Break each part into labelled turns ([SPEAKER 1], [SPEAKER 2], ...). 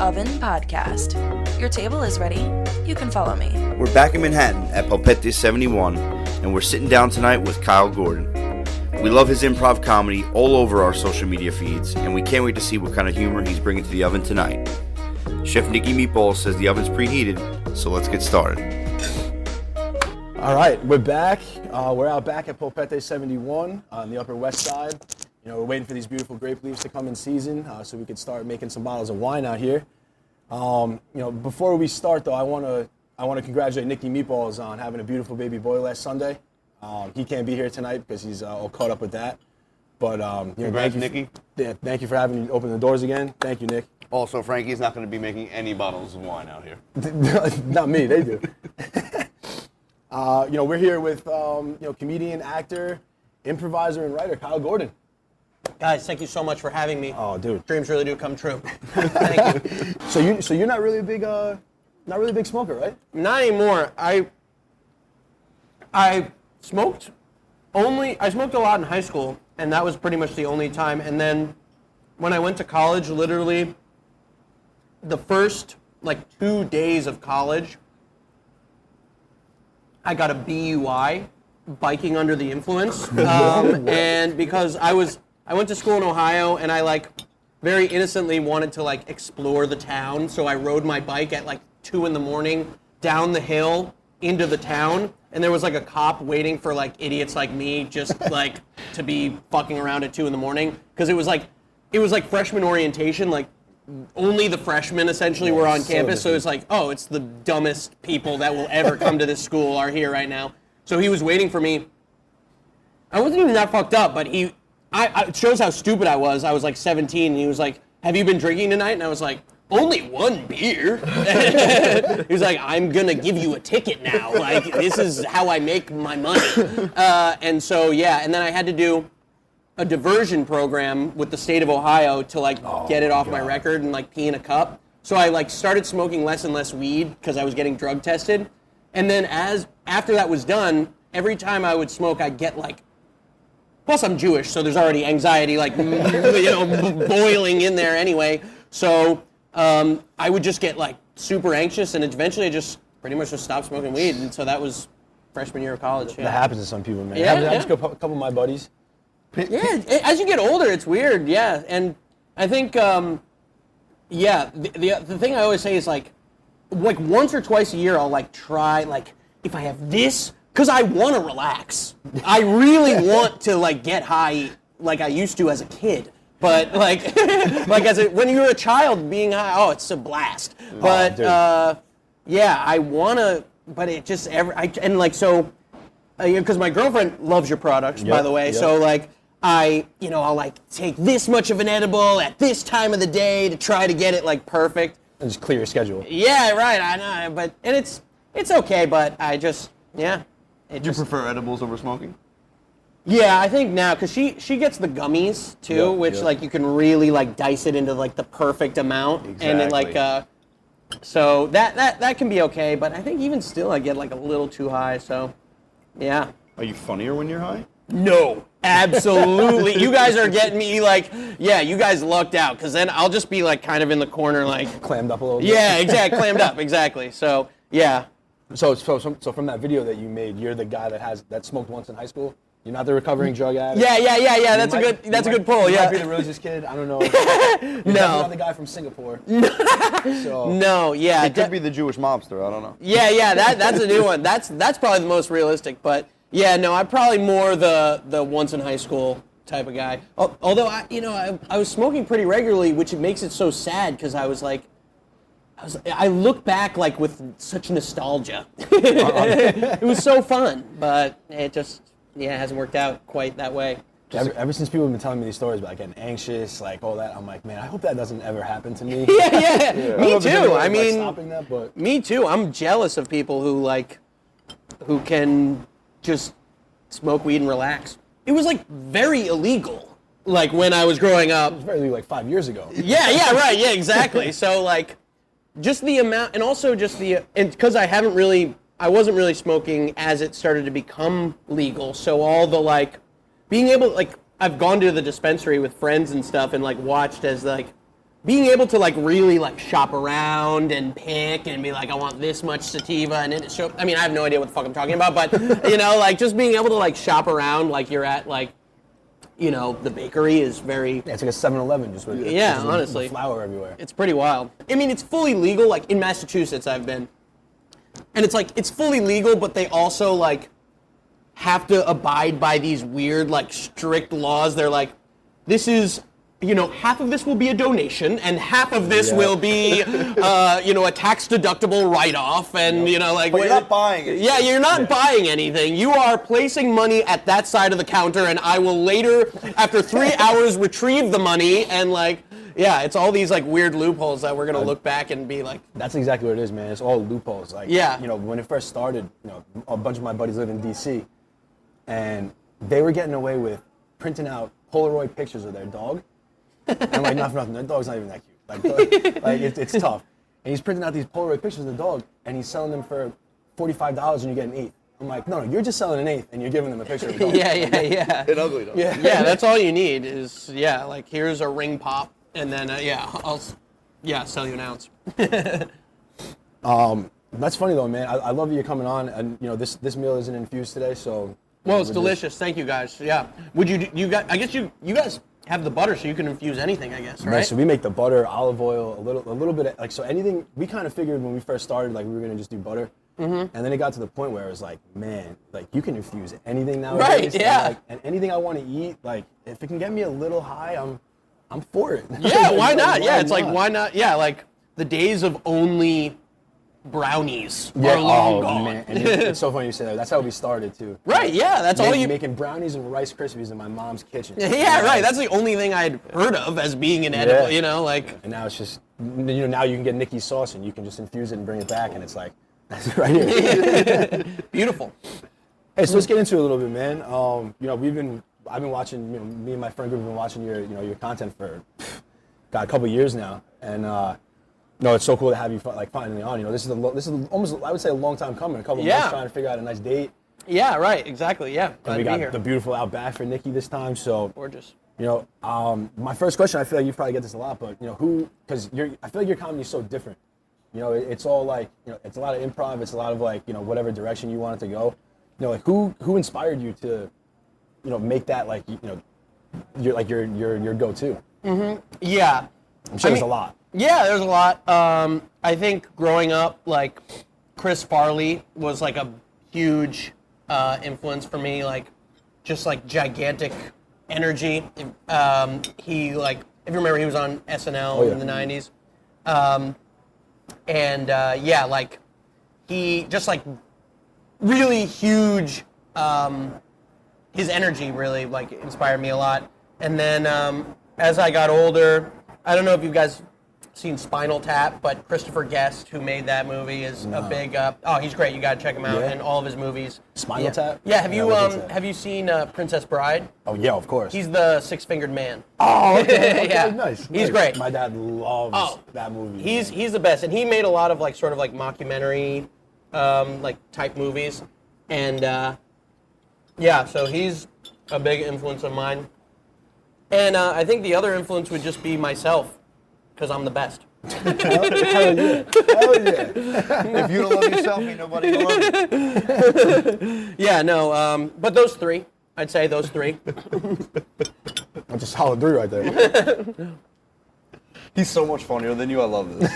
[SPEAKER 1] Oven Podcast. Your table is ready. You can follow me.
[SPEAKER 2] We're back in Manhattan at Pulpete 71, and we're sitting down tonight with Kyle Gordon. We love his improv comedy all over our social media feeds, and we can't wait to see what kind of humor he's bringing to the oven tonight. Chef Nicky Meatballs says the oven's preheated, so let's get started.
[SPEAKER 3] All right, we're back. We're out back at Pulpete 71 on the Upper West Side. You know, we're waiting for these beautiful grape leaves to come in season so we could start making some bottles of wine out here. You know, before we start though, I want to congratulate Nicky Meatballs on having a beautiful baby boy last Sunday. He can't be here tonight because he's all caught up with that. But
[SPEAKER 4] congrats, Nicky.
[SPEAKER 3] Yeah, thank you for having me open the doors again. Thank you, Nick.
[SPEAKER 4] Also, Frankie's not going to be making any bottles of wine out here.
[SPEAKER 3] Not me, they do. You know, we're here with comedian, actor, improviser, and writer Kyle Gordon.
[SPEAKER 5] Guys, thank you so much for having me.
[SPEAKER 3] Oh, dude.
[SPEAKER 5] Dreams really do come true. Thank you.
[SPEAKER 3] So you're not really a big smoker, right?
[SPEAKER 5] Not anymore. I smoked a lot in high school, and that was pretty much the only time. And then when I went to college, literally the first 2 days of college, I got a DUI, biking under the influence. And because I went to school in Ohio, and I very innocently wanted to explore the town, so I rode my bike at 2 a.m. down the hill into the town, and there was a cop waiting for idiots like me just to be fucking around at 2 a.m. because it was freshman orientation, only the freshmen essentially were on campus, so it's it's the dumbest people that will ever come to this school are here right now. So he was waiting for me. I wasn't even that fucked up, but it shows how stupid I was. I was 17, and he was like, "Have you been drinking tonight?" And I was like, "Only one beer." He was like, "I'm gonna give you a ticket now. This is how I make my money." And so and then I had to do a diversion program with the state of Ohio to get it off my record and pee in a cup. So I started smoking less and less weed because I was getting drug tested. And then after that was done, every time I would smoke, I'd get plus I'm Jewish, so there's already anxiety boiling in there anyway. So I would just get super anxious, and eventually I just pretty much just stopped smoking weed. And so that was freshman year of college.
[SPEAKER 3] That happens to some people, man.
[SPEAKER 5] Yeah,
[SPEAKER 3] It happens to a couple of my buddies.
[SPEAKER 5] Yeah, as you get older, it's weird. Yeah, and I think the thing I always say is once or twice a year I'll try if I have this, because I want to relax. I really want to get high like I used to as a kid. But when you're a child, being high, it's a blast. But I wanna. But it just because my girlfriend loves your products, by the way. Yep. So I'll take this much of an edible at this time of the day to try to get it perfect.
[SPEAKER 3] And just clear your schedule.
[SPEAKER 5] Yeah, right. I know, it's okay. But I just
[SPEAKER 4] Do you prefer edibles over smoking?
[SPEAKER 5] Yeah, I think now, because she gets the gummies too, which you can really dice it into the perfect amount.
[SPEAKER 4] Exactly.
[SPEAKER 5] And so that can be okay, but I think even still I get a little too high, so yeah.
[SPEAKER 4] Are you funnier when you're high?
[SPEAKER 5] No, absolutely. You guys are getting me you guys lucked out, because then I'll just be kind of in the corner
[SPEAKER 3] clammed up a little bit.
[SPEAKER 5] Yeah, exactly, clammed up, exactly. So yeah.
[SPEAKER 3] So from that video that you made, you're the guy that smoked once in high school? You're not the recovering drug addict?
[SPEAKER 5] Yeah. That's a good pull.
[SPEAKER 3] You
[SPEAKER 5] Yeah.
[SPEAKER 3] might be the religious kid. I don't know. You're not the guy from Singapore.
[SPEAKER 5] No, yeah.
[SPEAKER 4] It could be the Jewish mobster. I don't know.
[SPEAKER 5] Yeah. That's a new one. That's probably the most realistic. But yeah, no, I'm probably more the once in high school type of guy. Although I was smoking pretty regularly, which makes it so sad because I look back with such nostalgia. It was so fun, but it just hasn't worked out quite that way.
[SPEAKER 3] Ever since people have been telling me these stories about getting anxious, all that, I'm like, man, I hope that doesn't ever happen to me.
[SPEAKER 5] Yeah. Me too. I mean,
[SPEAKER 3] stopping that, but
[SPEAKER 5] me too. I'm jealous of people who can just smoke weed and relax. It was very illegal. When I was growing up.
[SPEAKER 3] It was very illegal 5 years ago.
[SPEAKER 5] Yeah, right. Yeah, exactly. So just the amount, and also just and because I wasn't really smoking as it started to become legal. So all the being able I've gone to the dispensary with friends and stuff and watched as being able to like really like shop around and pick and be like, I want this much sativa, and it show. I mean, I have no idea what the fuck I'm talking about, but you know, like just being able to like shop around like you're at like, you know, the bakery is very.
[SPEAKER 3] Yeah, it's like a 7-Eleven just with
[SPEAKER 5] honestly,
[SPEAKER 3] flour everywhere.
[SPEAKER 5] It's pretty wild. I mean, it's fully legal. Like in Massachusetts, I've been, and it's like it's fully legal, but they also like have to abide by these weird like strict laws. They're like, this is. You know, half of this will be a donation, and half of this will be, you know, a tax-deductible write-off, and you know, like.
[SPEAKER 4] But you're not buying it.
[SPEAKER 5] Yeah, you're not buying anything. You are placing money at that side of the counter, and I will later, after 3 hours, retrieve the money, and like, yeah, it's all these like weird loopholes that we're gonna look back and be like.
[SPEAKER 3] That's exactly what it is, man. It's all loopholes. Like,
[SPEAKER 5] yeah.
[SPEAKER 3] You know, when it first started, you know, a bunch of my buddies live in D.C., and they were getting away with printing out Polaroid pictures of their dog. And like, not for nothing, the dog's not even that cute. Like it's tough. And he's printing out these Polaroid pictures of the dog, and he's selling them for $45 and you get an eighth. I'm like, no, you're just selling an eighth and you're giving them a picture of the dog.
[SPEAKER 5] Yeah.
[SPEAKER 4] An ugly dog.
[SPEAKER 3] Yeah.
[SPEAKER 5] Yeah, that's all you need is, like here's a ring pop, and then, I'll sell you an ounce.
[SPEAKER 3] That's funny though, man. I love that you're coming on, and you know, this meal isn't infused today, so.
[SPEAKER 5] Well, it's delicious. Thank you guys. Yeah. Would you guys, I guess you guys have the butter, so you can infuse anything, I guess, right?
[SPEAKER 3] Yeah, so we make the butter, olive oil, a little bit of, like, so anything. We kind of figured when we first started, like, we were gonna just do butter, and then it got to the point where it was like, man, like you can infuse anything nowadays.
[SPEAKER 5] Right. Yeah.
[SPEAKER 3] And, like, and anything I want to eat, like, if it can get me a little high, I'm for it.
[SPEAKER 5] Yeah. Why not? Yeah. It's like, why not? Yeah. Like the days of only brownies are long gone.
[SPEAKER 3] Man. And it's so funny you say that. That's how we started too.
[SPEAKER 5] Right, yeah, that's all you...
[SPEAKER 3] Making brownies and Rice Krispies in my mom's kitchen.
[SPEAKER 5] Yeah, right, that's the only thing I'd heard of as being an edible, you know, like...
[SPEAKER 3] And now it's just, you know, now you can get Nikki's sauce and you can just infuse it and bring it back, and it's like, that's it right here.
[SPEAKER 5] Beautiful.
[SPEAKER 3] Hey, so let's get into it a little bit, man. You know, I've been watching, you know, me and my friend group have been watching your content for, a couple years now, and no, it's so cool to have you like finally on. You know, this is almost, I would say, a long time coming. A couple months trying to figure out a nice date.
[SPEAKER 5] Yeah, right, exactly. Yeah,
[SPEAKER 3] and we got the beautiful Outback for Nikki this time. So
[SPEAKER 5] gorgeous.
[SPEAKER 3] You know, my first question, I feel like you probably get this a lot, but you know, because I feel like your comedy is so different. You know, it's all like, you know, it's a lot of improv. It's a lot of like, you know, whatever direction you want it to go. You know, like who inspired you to, you know, make that like, you know, your go-to? Mm-hmm.
[SPEAKER 5] Yeah.
[SPEAKER 3] I'm sure there's a lot.
[SPEAKER 5] Yeah, there's a lot. I think growing up, like, Chris Farley was, like, a huge influence for me, like, just, like, gigantic energy. He, like, if you remember, he was on SNL in the 90s. Like, he just, like, really huge, his energy really, like, inspired me a lot. And then as I got older, I don't know if you guys seen Spinal Tap, but Christopher Guest, who made that movie, is a big. He's great. You gotta check him out and all of his movies.
[SPEAKER 3] Spinal Tap.
[SPEAKER 5] Yeah. Have you seen Princess Bride?
[SPEAKER 3] Oh yeah, of course.
[SPEAKER 5] He's the six-fingered man.
[SPEAKER 3] Oh, okay.
[SPEAKER 5] Yeah.
[SPEAKER 3] Nice.
[SPEAKER 5] He's great.
[SPEAKER 3] My dad loves that movie.
[SPEAKER 5] He's the best, and he made a lot of like sort of like mockumentary, like type movies, and so he's a big influence of mine. And I think the other influence would just be myself. Because I'm the best.
[SPEAKER 3] Hell yeah. Hell yeah.
[SPEAKER 4] If you don't love yourself, ain't nobody gonna love you.
[SPEAKER 5] Yeah, no, but those three. I'd say those three.
[SPEAKER 3] That's a solid 3 right there.
[SPEAKER 4] He's so much funnier than you. I love this.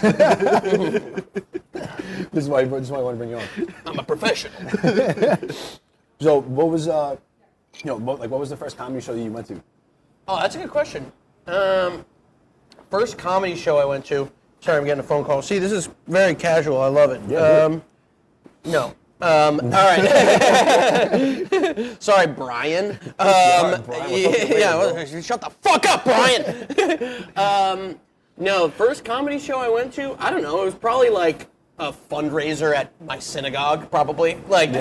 [SPEAKER 3] This is why I want to bring you on.
[SPEAKER 5] I'm a professional.
[SPEAKER 3] So, what was what was the first comedy show that you went to?
[SPEAKER 5] Oh, that's a good question. First comedy show I went to. Sorry, I'm getting a phone call. See, this is very casual. I love it.
[SPEAKER 3] Yeah,
[SPEAKER 5] no. All right. Sorry, Brian. Shut the fuck up, Brian. No, first comedy show I went to, I don't know, it was probably like a fundraiser at my synagogue, probably. Like, if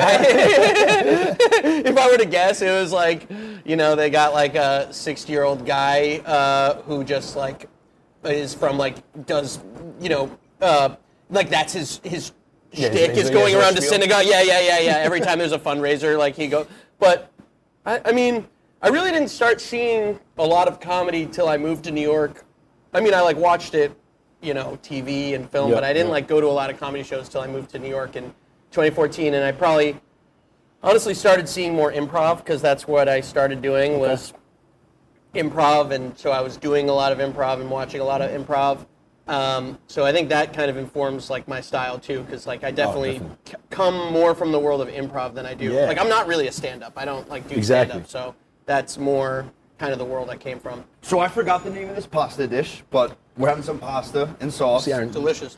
[SPEAKER 5] I were to guess, it was like, you know, they got like a 60-year-old guy who just like is from like, does, you know, like that's his shtick is going around the synagogue. Yeah. Every time there's a fundraiser, like he goes. But, I mean, I really didn't start seeing a lot of comedy till I moved to New York I mean, I like watched it, TV and film,
[SPEAKER 3] Yeah,
[SPEAKER 5] but I didn't
[SPEAKER 3] yeah.
[SPEAKER 5] like go to a lot of comedy shows till I moved to New York in 2014, and I probably honestly started seeing more improv because that's what I started doing was improv, and so I was doing a lot of improv and watching a lot of improv. So I think that kind of informs like my style too, because like I definitely come more from the world of improv than I do.
[SPEAKER 3] Yeah.
[SPEAKER 5] Like I'm not really a stand-up. I don't like do
[SPEAKER 3] Exactly.
[SPEAKER 5] stand-up, so that's more kind of the world I came from.
[SPEAKER 4] So I forgot the name of this pasta dish, but we're having some pasta and sauce.
[SPEAKER 3] See, Aaron,
[SPEAKER 5] Delicious.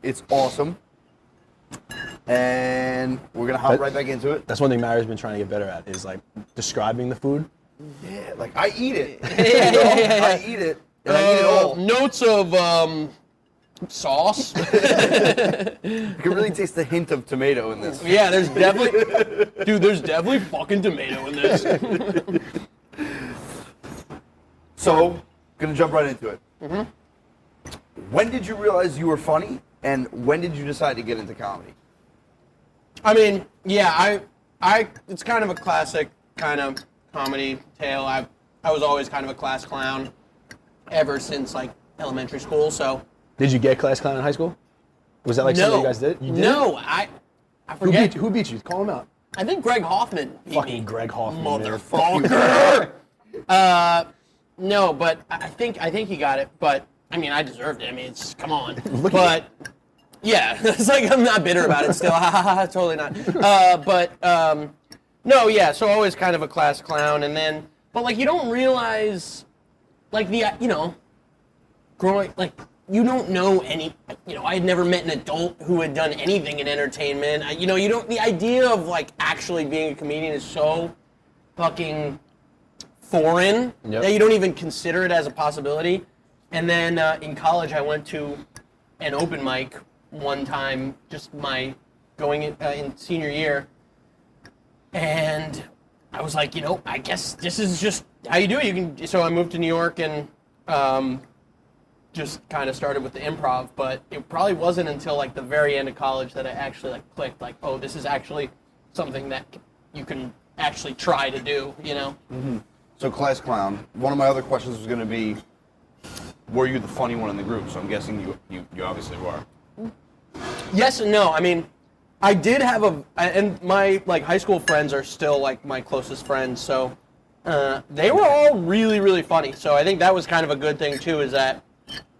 [SPEAKER 4] It's awesome. And we're going to hop right back into it.
[SPEAKER 3] that's one thing Mario's been trying to get better at is like describing the food.
[SPEAKER 4] Yeah, like I eat it.
[SPEAKER 5] Yeah.
[SPEAKER 4] I eat it. And I eat it all.
[SPEAKER 5] Notes of sauce.
[SPEAKER 4] You can really taste the hint of tomato in this.
[SPEAKER 5] Yeah, there's definitely fucking tomato in this.
[SPEAKER 4] So, gonna jump right into it. When did you realize you were funny, and when did you decide to get into comedy?
[SPEAKER 5] I mean, yeah, it's kind of a classic kind of comedy tale. I was always kind of a class clown ever since like elementary school. So
[SPEAKER 3] Did you get class clown in high school? Was that like something you guys did? You did?
[SPEAKER 5] No, I
[SPEAKER 3] Who
[SPEAKER 5] forget.
[SPEAKER 3] beat, who beat you? Call him out.
[SPEAKER 5] I think Greg Hoffman beat
[SPEAKER 3] Fucking
[SPEAKER 5] me.
[SPEAKER 3] Greg Hoffman. man.
[SPEAKER 5] Motherfucker. No, but I think he got it. But I mean, I deserved it. I mean, it's come on.
[SPEAKER 3] Look
[SPEAKER 5] But yeah, it's like I'm not bitter about it still. Totally not. No, yeah. So always kind of a class clown, and then, but like you don't realize, like growing like. You don't know any, I had never met an adult who had done anything in entertainment. The idea of like actually being a comedian is so fucking foreign that you don't even consider it as a possibility. And then in college, I went to an open mic one time, just going in senior year. And I was like, I guess this is just how you do it. So I moved to New York and, just kind of started with the improv, but it probably wasn't until like the very end of college that I actually like clicked, like, oh, this is actually something that you can actually try to do,
[SPEAKER 4] So, class clown. One of my other questions was going to be, were you the funny one in the group? So I'm guessing you obviously were.
[SPEAKER 5] Yes and no. I mean, I did have and my like high school friends are still like my closest friends, so they were all really, really funny. So I think that was kind of a good thing too, is that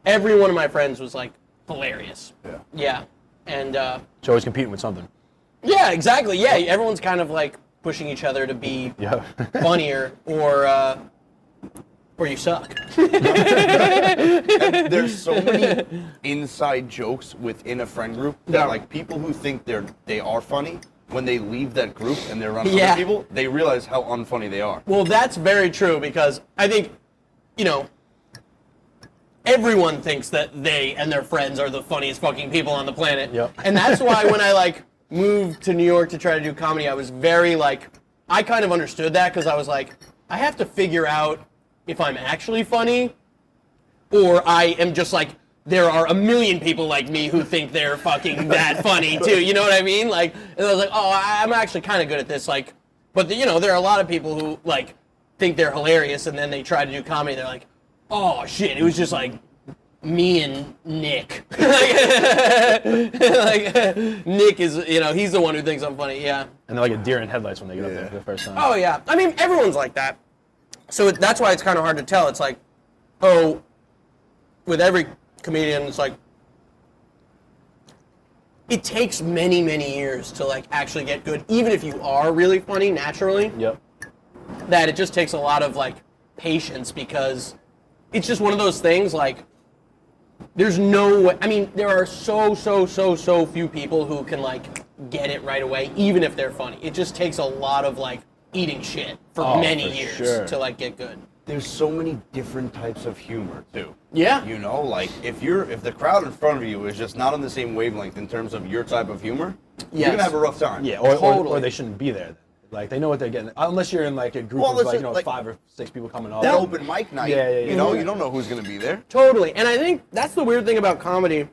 [SPEAKER 5] every one of my friends was like hilarious.
[SPEAKER 4] Yeah.
[SPEAKER 5] Yeah. And
[SPEAKER 3] So always competing with something.
[SPEAKER 5] yeah, exactly. Yeah, everyone's kind of like pushing each other to be
[SPEAKER 3] Yeah.
[SPEAKER 5] funnier or you suck.
[SPEAKER 4] There's so many inside jokes within a friend group that like people who think they are funny, when they leave that group and they're around
[SPEAKER 5] Yeah.
[SPEAKER 4] other people, they realize how unfunny they are.
[SPEAKER 5] Well, that's very true because I think, everyone thinks that they and their friends are the funniest fucking people on the planet.
[SPEAKER 3] Yep.
[SPEAKER 5] And that's why when I like moved to New York to try to do comedy, I was very like, I kind of understood that because I was like, I have to figure out if I'm actually funny or I am just like, there are a million people like me who think they're fucking that funny too. You know what I mean? Like, and I was like, oh, I'm actually kind of good at this. Like, but there are a lot of people who like think they're hilarious and then they try to do comedy. They're like, oh shit, it was just like me and Nick. like Nick is, he's the one who thinks I'm funny. Yeah.
[SPEAKER 3] And they're like a deer in headlights when they get up there for the first time.
[SPEAKER 5] Oh yeah. I mean, everyone's like that. So that's why it's kind of hard to tell. It's like, oh, with every comedian, it's like, it takes many, many years to like actually get good, even if you are really funny naturally.
[SPEAKER 3] Yep.
[SPEAKER 5] That it just takes a lot of like patience because it's just one of those things like there's no way. I mean, there are so few people who can like get it right away, even if they're funny. It just takes a lot of like eating shit for many
[SPEAKER 3] for
[SPEAKER 5] years
[SPEAKER 3] sure.
[SPEAKER 5] to like get good.
[SPEAKER 4] There's so many different types of humor too.
[SPEAKER 5] Yeah.
[SPEAKER 4] Like if the crowd in front of you is just not on the same wavelength in terms of your type of humor, you're
[SPEAKER 5] Yes.
[SPEAKER 4] gonna have a rough time.
[SPEAKER 3] Yeah, or
[SPEAKER 5] Totally.
[SPEAKER 3] they shouldn't be there. Then. Like they know what they're getting. Unless you're in like a group
[SPEAKER 4] Well,
[SPEAKER 3] of
[SPEAKER 4] listen, like
[SPEAKER 3] 5 or 6 people coming off.
[SPEAKER 4] That open mic night,
[SPEAKER 3] Yeah.
[SPEAKER 4] you don't know who's gonna be there.
[SPEAKER 5] Totally. And I think that's the weird thing about comedy.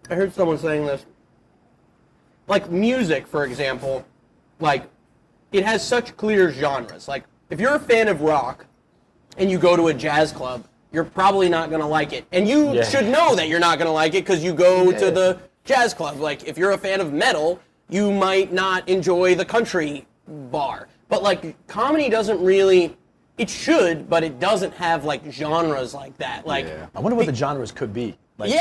[SPEAKER 5] I heard someone saying this. Like music, for example, like it has such clear genres. Like if you're a fan of rock and you go to a jazz club, you're probably not going to like it. And you should know that you're not going to like it because you go to the jazz club. Like, if you're a fan of metal, you might not enjoy the country bar. But, like, comedy doesn't really, it should, but it doesn't have, like, genres like that. Like,
[SPEAKER 3] I wonder what the genres could be. Like,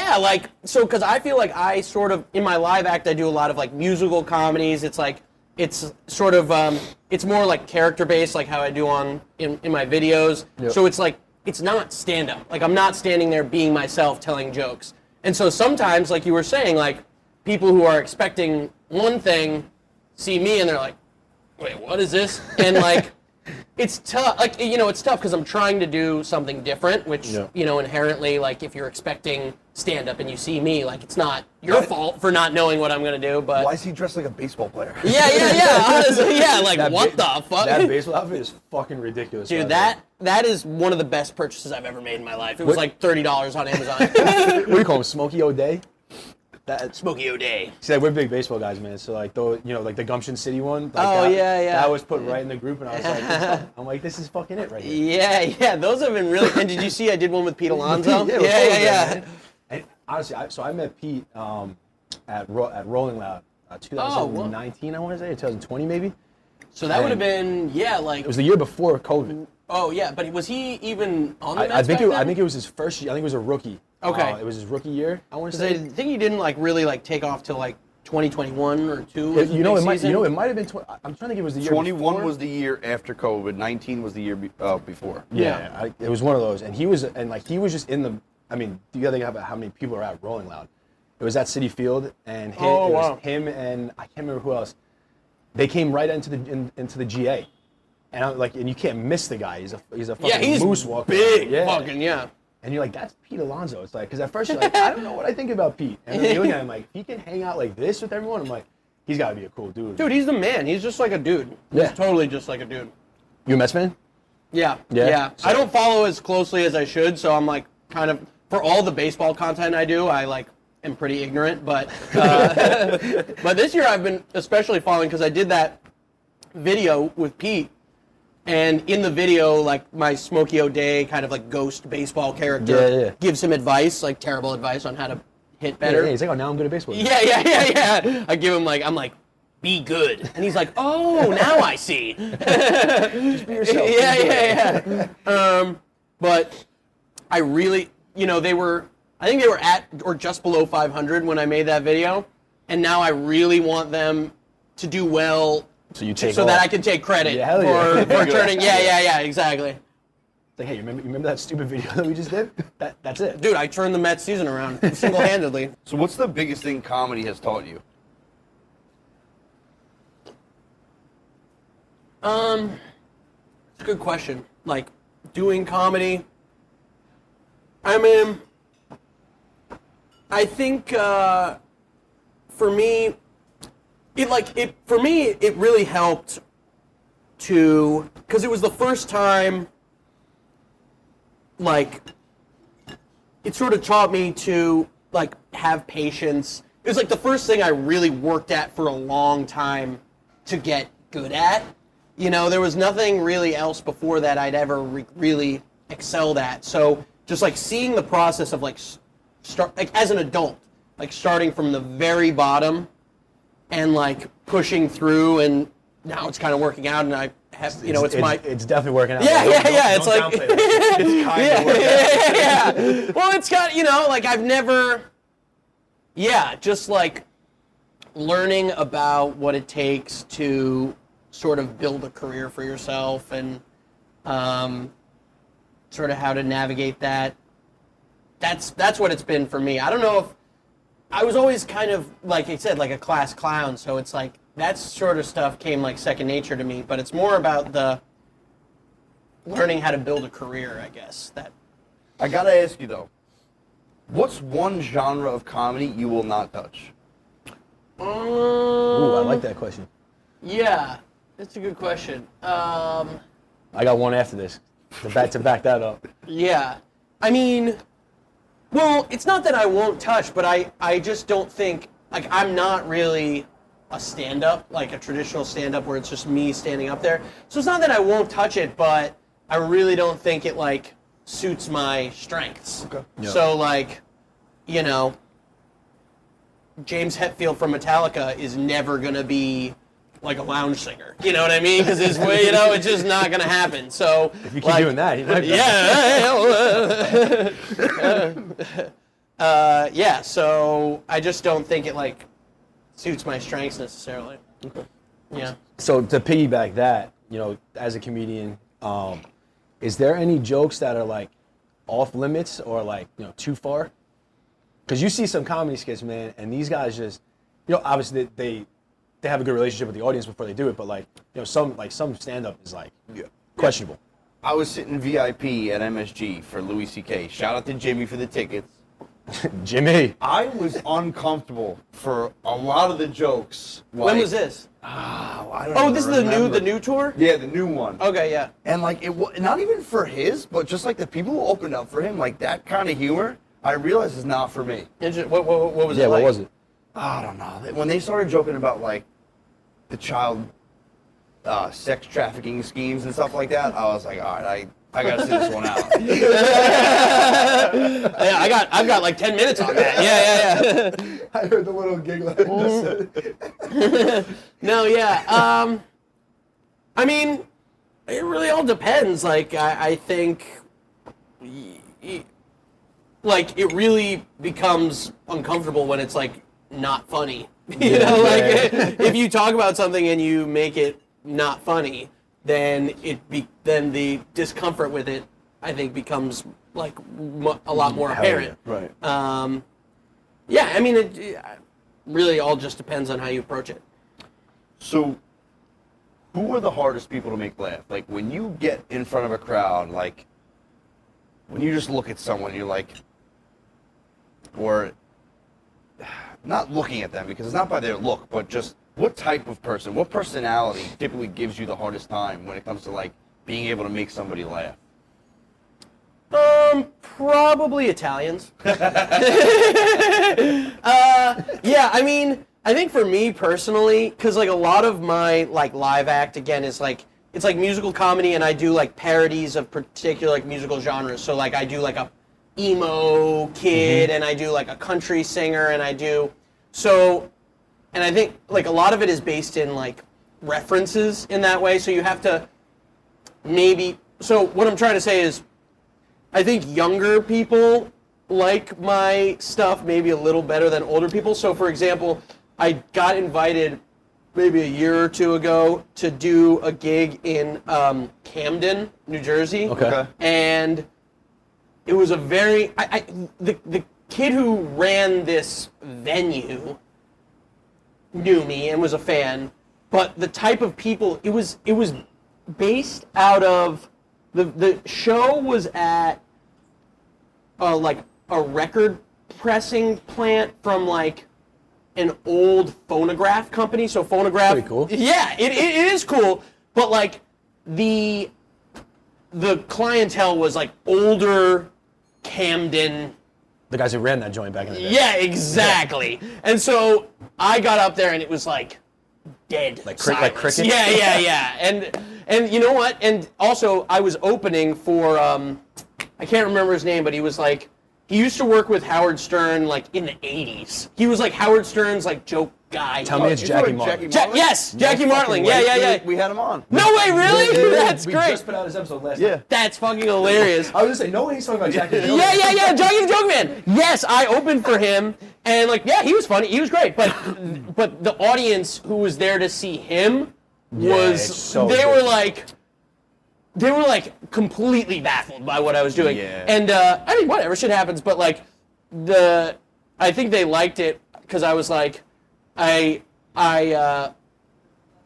[SPEAKER 5] because I feel like I sort of, in my live act, I do a lot of, like, musical comedies. It's like, it's sort of, it's more like character-based, like how I do in my videos. Yep. So it's like, it's not stand-up. Like, I'm not standing there being myself telling jokes. And so sometimes, like you were saying, like, people who are expecting one thing see me and they're like, wait, what is this? And, like, it's tough. Like, you know, it's tough because I'm trying to do something different, which, you know, inherently, like, if you're expecting stand-up and you see me, like, it's not your fault for not knowing what I'm going to do, but...
[SPEAKER 4] Why is he dressed like a baseball player?
[SPEAKER 5] Yeah, honestly, like, what the fuck?
[SPEAKER 3] That baseball outfit is fucking ridiculous.
[SPEAKER 5] Dude, that is one of the best purchases I've ever made in my life. It was like $30 on Amazon.
[SPEAKER 3] What do you call him, Smokey O'Day?
[SPEAKER 5] Smokey O'Day.
[SPEAKER 3] See, like, we're big baseball guys, man. So, like, though, you know, like the Gumption City one.
[SPEAKER 5] Like
[SPEAKER 3] That was put right in the group, and I was like, I'm like, this is fucking it right here.
[SPEAKER 5] Yeah. Those have been really. And did you see I did one with Pete Alonso?
[SPEAKER 3] Yeah. And honestly, I met Pete at Rolling Loud, 2019, I want to say, or 2020 maybe.
[SPEAKER 5] So that would have been like.
[SPEAKER 3] It was the year before COVID.
[SPEAKER 5] Oh yeah, but was he even on the Mets
[SPEAKER 3] I think
[SPEAKER 5] back then?
[SPEAKER 3] I think it was his first year. I think it was a rookie.
[SPEAKER 5] Okay.
[SPEAKER 3] It was his rookie year, I want to say.
[SPEAKER 5] I think he didn't like really like take off till like 2021 or 2.
[SPEAKER 3] It might have been. I'm trying to think. It was the year.
[SPEAKER 4] 21
[SPEAKER 3] before.
[SPEAKER 4] was the year after COVID. 19 was the year before.
[SPEAKER 3] Yeah. It was one of those, and he was just in the. I mean, you got to think about how many people are at Rolling Loud. It was at Citi Field, and was him and I can't remember who else. They came right into the GA, and I'm like, and you can't miss the guy. He's a fucking moose walker.
[SPEAKER 5] Big, fucking
[SPEAKER 3] And you're like, that's Pete Alonso. It's like, because at first you're like, I don't know what I think about Pete. And then you look at him like, he can hang out like this with everyone. I'm like, he's got to be a cool dude.
[SPEAKER 5] Dude, he's the man. He's just like a dude. He's totally just like a dude.
[SPEAKER 3] You a Mets fan?
[SPEAKER 5] Yeah.
[SPEAKER 3] So,
[SPEAKER 5] I don't follow as closely as I should, so I'm like kind of, for all the baseball content I do, I like am pretty ignorant. But but this year I've been especially following because I did that video with Pete. And in the video, like, my Smokey O'Day kind of, like, ghost baseball character gives him advice, like, terrible advice on how to hit better.
[SPEAKER 3] Yeah, he's like, oh, now I'm good at baseball.
[SPEAKER 5] Yeah. I give him, like, I'm like, be good. And he's like, oh, now I see.
[SPEAKER 3] Just be yourself.
[SPEAKER 5] Yeah. But I really, you know, I think they were at or just below 500 when I made that video. And now I really want them to do well so that I can take credit for turning. Yeah, exactly.
[SPEAKER 3] It's like, hey, you remember that stupid video that we just did? That's it.
[SPEAKER 5] Dude, I turned the Mets season around single-handedly.
[SPEAKER 4] So what's the biggest thing comedy has taught you?
[SPEAKER 5] It's a good question. Like, doing comedy, I mean, I think for me, it really helped because it was the first time, like, it sort of taught me to, like, have patience. It was, like, the first thing I really worked at for a long time to get good at. You know, there was nothing really else before that I'd ever really excelled at. So just, like, seeing the process of, like, as an adult, like, starting from the very bottom and, like, pushing through, and now it's kind of working out, and I have, you know, it's
[SPEAKER 3] definitely working out.
[SPEAKER 5] Yeah. It's
[SPEAKER 3] don't
[SPEAKER 5] like,
[SPEAKER 3] downplay it. It's kind of working out.
[SPEAKER 5] Yeah. Well, it's got, you know, like, I've never, just, like, learning about what it takes to sort of build a career for yourself, and sort of how to navigate that. That's what it's been for me. I don't know if I was always kind of, like I said, like a class clown, so it's like that sort of stuff came like second nature to me, but it's more about the learning how to build a career, I guess. That
[SPEAKER 4] I gotta ask you though, what's one genre of comedy you will not touch?
[SPEAKER 3] Ooh, I like that question.
[SPEAKER 5] Yeah, that's a good question.
[SPEAKER 3] I got one after this to back that up.
[SPEAKER 5] Yeah, I mean, well, it's not that I won't touch, but I just don't think, like, I'm not really a stand-up, like a traditional stand-up where it's just me standing up there. So it's not that I won't touch it, but I really don't think it, like, suits my strengths.
[SPEAKER 4] Okay.
[SPEAKER 3] Yeah.
[SPEAKER 5] So like, you know, James Hetfield from Metallica is never gonna be like a lounge singer. You know what I mean? Because it's way, you know, it's just not gonna happen. So
[SPEAKER 3] If you keep doing that, he might be.
[SPEAKER 5] Yeah. So I just don't think it like suits my strengths necessarily.
[SPEAKER 3] Okay.
[SPEAKER 5] Yeah.
[SPEAKER 3] So to piggyback that, you know, as a comedian, is there any jokes that are like off limits or like, you know, too far? Because you see some comedy skits, man, and these guys just, you know, obviously they have a good relationship with the audience before they do it, but like, you know, some stand-up is like questionable.
[SPEAKER 4] I was sitting VIP at MSG for Louis C.K. Shout out to Jimmy for the tickets.
[SPEAKER 3] Jimmy.
[SPEAKER 4] I was uncomfortable for a lot of the jokes.
[SPEAKER 5] When was this?
[SPEAKER 4] I don't
[SPEAKER 5] Oh, this is
[SPEAKER 4] remember.
[SPEAKER 5] the new tour?
[SPEAKER 4] Yeah, the new one.
[SPEAKER 5] Okay, yeah.
[SPEAKER 4] And like it was not even for his, but just like the people who opened up for him, like that kind of humor, I realized is not for me.
[SPEAKER 5] What was it like?
[SPEAKER 3] What was it?
[SPEAKER 4] I don't know. When they started joking about like the child sex trafficking schemes and stuff like that, I was like, all right, I gotta sit this one out.
[SPEAKER 5] Yeah, I've got like 10 minutes on that. Yeah.
[SPEAKER 3] I heard the little giggle.
[SPEAKER 5] No, yeah. I mean, it really all depends. Like, I think, like, it really becomes uncomfortable when it's like not funny. You know, like if you talk about something and you make it not funny, then then the discomfort with it, I think, becomes like a lot more apparent.
[SPEAKER 3] Right.
[SPEAKER 5] Yeah, I mean, it really all just depends on how you approach it.
[SPEAKER 4] So, who are the hardest people to make laugh? Like when you get in front of a crowd, like when you just look at someone, you're like, or not looking at them because it's not by their look, but just what type of person, what personality typically gives you the hardest time when it comes to like being able to make somebody laugh?
[SPEAKER 5] Probably Italians. Yeah, I mean, I think for me personally, because like a lot of my like live act again is like it's like musical comedy, and I do like parodies of particular like musical genres. So like I do like a emo kid, and I do like a country singer, and I do so, and I think like a lot of it is based in like references in that way. So you have to maybe. So what I'm trying to say is, I think younger people like my stuff maybe a little better than older people. So, for example, I got invited maybe a year or two ago to do a gig in Camden, New Jersey.
[SPEAKER 3] Okay.
[SPEAKER 5] And it was a very... the kid who ran this venue knew me and was a fan, but the type of people... It was based out of... The show was at like a record pressing plant from like an old phonograph company. So phonograph,
[SPEAKER 3] pretty cool.
[SPEAKER 5] Yeah, it is cool. But like the clientele was like older Camden.
[SPEAKER 3] The guys who ran that joint back in the day.
[SPEAKER 5] Yeah, exactly. And so I got up there and it was like dead.
[SPEAKER 3] Like
[SPEAKER 5] silence.
[SPEAKER 3] cricket?
[SPEAKER 5] Yeah. And you know what? And also I was opening for I can't remember his name, but he was like he used to work with Howard Stern like in the 80s. He was like Howard Stern's like joke guy.
[SPEAKER 3] Tell me it's Jackie Martling.
[SPEAKER 5] Yes, Jackie Martling. Yeah.
[SPEAKER 4] We had him on.
[SPEAKER 5] No way, really? That's
[SPEAKER 3] we
[SPEAKER 5] great.
[SPEAKER 3] just put out his episode last night.
[SPEAKER 5] That's fucking hilarious.
[SPEAKER 3] I was just saying, no way he's talking about Jackie.
[SPEAKER 5] Yeah, Jackie the Joke Man. Yes, I opened for him, and like, yeah, he was funny, he was great, but the audience who was there to see him was
[SPEAKER 3] it's so
[SPEAKER 5] they were
[SPEAKER 3] different.
[SPEAKER 5] like completely baffled by what I was doing,
[SPEAKER 4] Yeah.
[SPEAKER 5] and I mean, whatever, shit happens, but like I think they liked it because I was like, I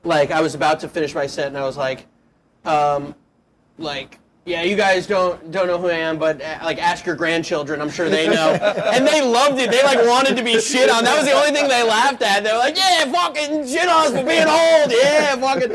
[SPEAKER 5] was about to finish my set, and I was like, yeah, you guys don't know who I am, but like ask your grandchildren, I'm sure they know. And they loved it. They like wanted to be shit on. That was the only thing they laughed at. They were like, yeah, fucking shit on us for being old. Yeah, fucking.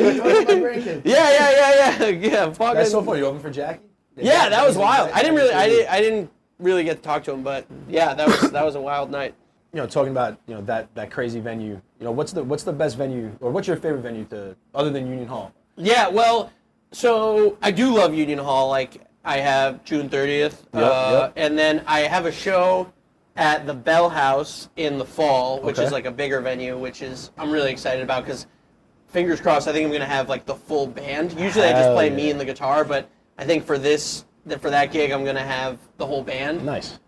[SPEAKER 5] Yeah, fucking.
[SPEAKER 3] That's so funny. You opened for Jackie?
[SPEAKER 5] Yeah, that was wild. I didn't really get to talk to him, but yeah, that was a wild night.
[SPEAKER 3] You know, talking about that crazy venue. You know, what's the best venue, or what's your favorite venue other than Union Hall?
[SPEAKER 5] Yeah, well, so I do love Union Hall. Like, I have June 30th.
[SPEAKER 3] Yep.
[SPEAKER 5] And then I have a show at the Bell House in the fall, which is like a bigger venue, which is I'm really excited about because fingers crossed, I think I'm going to have like the full band. Usually I just play me and the guitar, but I think for that gig, I'm going to have the whole band.
[SPEAKER 3] Nice.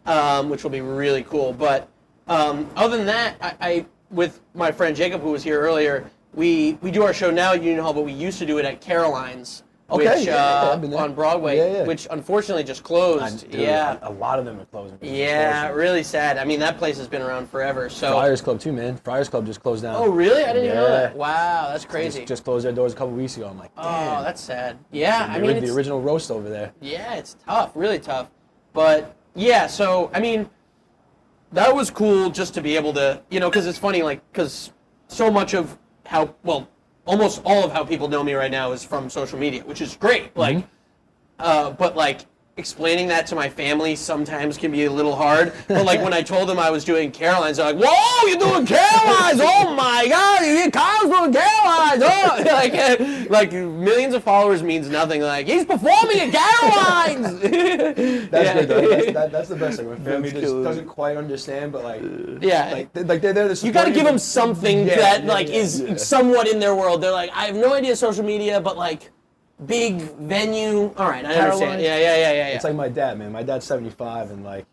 [SPEAKER 5] Which will be really cool. But other than that, I with my friend Jacob, who was here earlier, we do our show now at Union Hall, but we used to do it at Caroline's, which on Broadway, which unfortunately just closed.
[SPEAKER 3] A lot of them are closing.
[SPEAKER 5] Yeah, really sad. I mean, that place has been around forever. So
[SPEAKER 3] Friars Club too, man. Friars Club just closed down.
[SPEAKER 5] Oh, really? I didn't even know that. Wow, that's crazy.
[SPEAKER 3] Just closed their doors a couple weeks ago. I'm like, damn.
[SPEAKER 5] Oh, that's sad. Yeah,
[SPEAKER 3] I mean, the original roast over there.
[SPEAKER 5] Yeah, it's tough, really tough. But yeah, so I mean, that was cool just to be able to, because it's funny, like, because so much of how, almost all of how people know me right now is from social media, which is great. Like, but like explaining that to my family sometimes can be a little hard. But like when I told them I was doing Caroline's, they're like, "Whoa, you're doing Caroline's! Oh my God, Kyle's doing Caroline's!" Oh, like millions of followers means nothing. Like he's performing at Caroline's.
[SPEAKER 3] That's good though. That's the best thing. When family just doesn't quite understand, but like they're there to support
[SPEAKER 5] you. Got to give them something that is somewhat in their world. They're like, I have no idea social media, but like. Big venue. All right, I understand. Yeah.
[SPEAKER 3] It's like my dad, man. My dad's 75 and like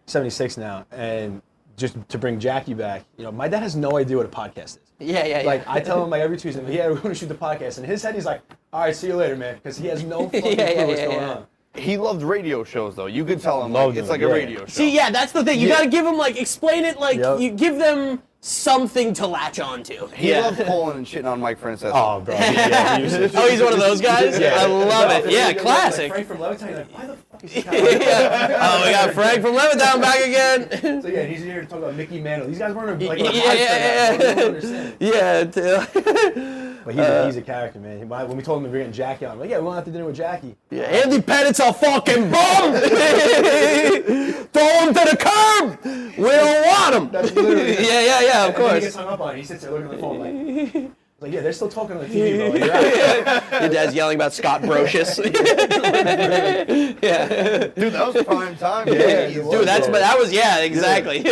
[SPEAKER 3] 76 now. And just to bring Jackie back, my dad has no idea what a podcast is.
[SPEAKER 5] Yeah.
[SPEAKER 3] Like I tell him like every Tuesday, we're going to shoot the podcast. In his head, he's like, all right, see you later, man. Because he has no fucking clue what's going on.
[SPEAKER 4] He loved radio shows, though. You could tell him it's like a radio show.
[SPEAKER 5] See, that's the thing. You got to give them explain it you give them something to latch on to.
[SPEAKER 4] He loved calling and shitting on Mike Francesa.
[SPEAKER 3] Oh, bro.
[SPEAKER 5] He's one of those guys? Yeah. I love it. Yeah, classic.
[SPEAKER 3] Frank from Levittown, you're like, why the fuck is he
[SPEAKER 5] Oh, we got Frank from Levittown back again.
[SPEAKER 3] So, he's here to talk about Mickey Mantle. These guys weren't But he's a character, man. When we told him we were getting Jackie on, I'm like, we want to have to dinner with Jackie.
[SPEAKER 5] Yeah, Andy Pettit's a fucking bum! Throw him to the curb! We don't want him!
[SPEAKER 3] That's literally
[SPEAKER 5] Yeah, of course.
[SPEAKER 3] He gets hung up on it. He sits there looking at the phone like, they're still talking on the TV, bro. Like, right.
[SPEAKER 5] Your dad's yelling about Scott Brocious.
[SPEAKER 4] Dude, that was prime time.
[SPEAKER 5] Exactly.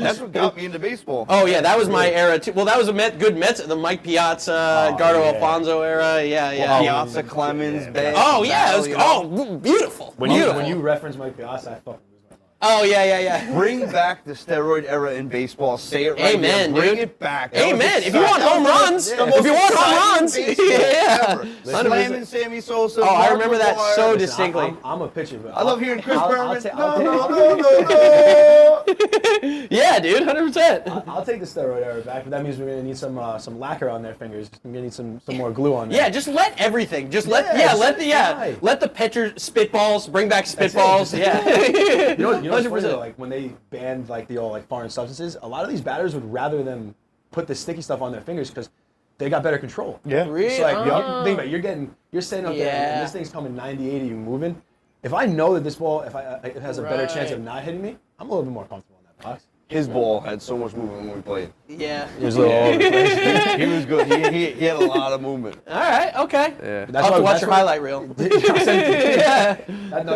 [SPEAKER 4] That's what got me into baseball.
[SPEAKER 5] Oh, yeah, that was my era, too. Well, that was a good Mets, the Mike Piazza, Gardo Alfonso era. Yeah.
[SPEAKER 4] Piazza, Clemens, Bay.
[SPEAKER 5] Oh, yeah, it was beautiful.
[SPEAKER 3] When you reference Mike Piazza, I fucking lose my mind.
[SPEAKER 5] Oh, yeah.
[SPEAKER 4] Bring back the steroid era in baseball. Say it right
[SPEAKER 5] Amen,
[SPEAKER 4] now. Bring
[SPEAKER 5] dude.
[SPEAKER 4] it back.
[SPEAKER 5] Amen. If you want home runs,
[SPEAKER 4] Slamming Sammy Sosa.
[SPEAKER 5] Oh, I remember that so distinctly.
[SPEAKER 3] I'm a pitcher, but
[SPEAKER 4] I love hearing Chris Berman.
[SPEAKER 5] No. Yeah, dude, 100%.
[SPEAKER 3] I'll take the steroid era back, but that means we're gonna need some lacquer on their fingers. We're gonna need some more glue on there.
[SPEAKER 5] Yeah, just let everything. Let the pitcher spitballs. Bring back spitballs. Yeah.
[SPEAKER 3] You know what's funny though, like when they banned the old foreign substances, a lot of these batters would rather them put the sticky stuff on their fingers because they got better control.
[SPEAKER 4] Yeah.
[SPEAKER 5] Really?
[SPEAKER 3] So think about it, you're standing up there and this thing's coming 90, 80, you moving. If I know that this ball, it has a better chance of not hitting me, I'm a little bit more comfortable in that box.
[SPEAKER 4] His ball had so much movement when we played.
[SPEAKER 5] Yeah.
[SPEAKER 3] He was a little all over the place.
[SPEAKER 4] He was good. He had a lot of movement.
[SPEAKER 5] All right. Okay.
[SPEAKER 4] Yeah.
[SPEAKER 5] I'll have to watch your highlight reel.
[SPEAKER 3] No,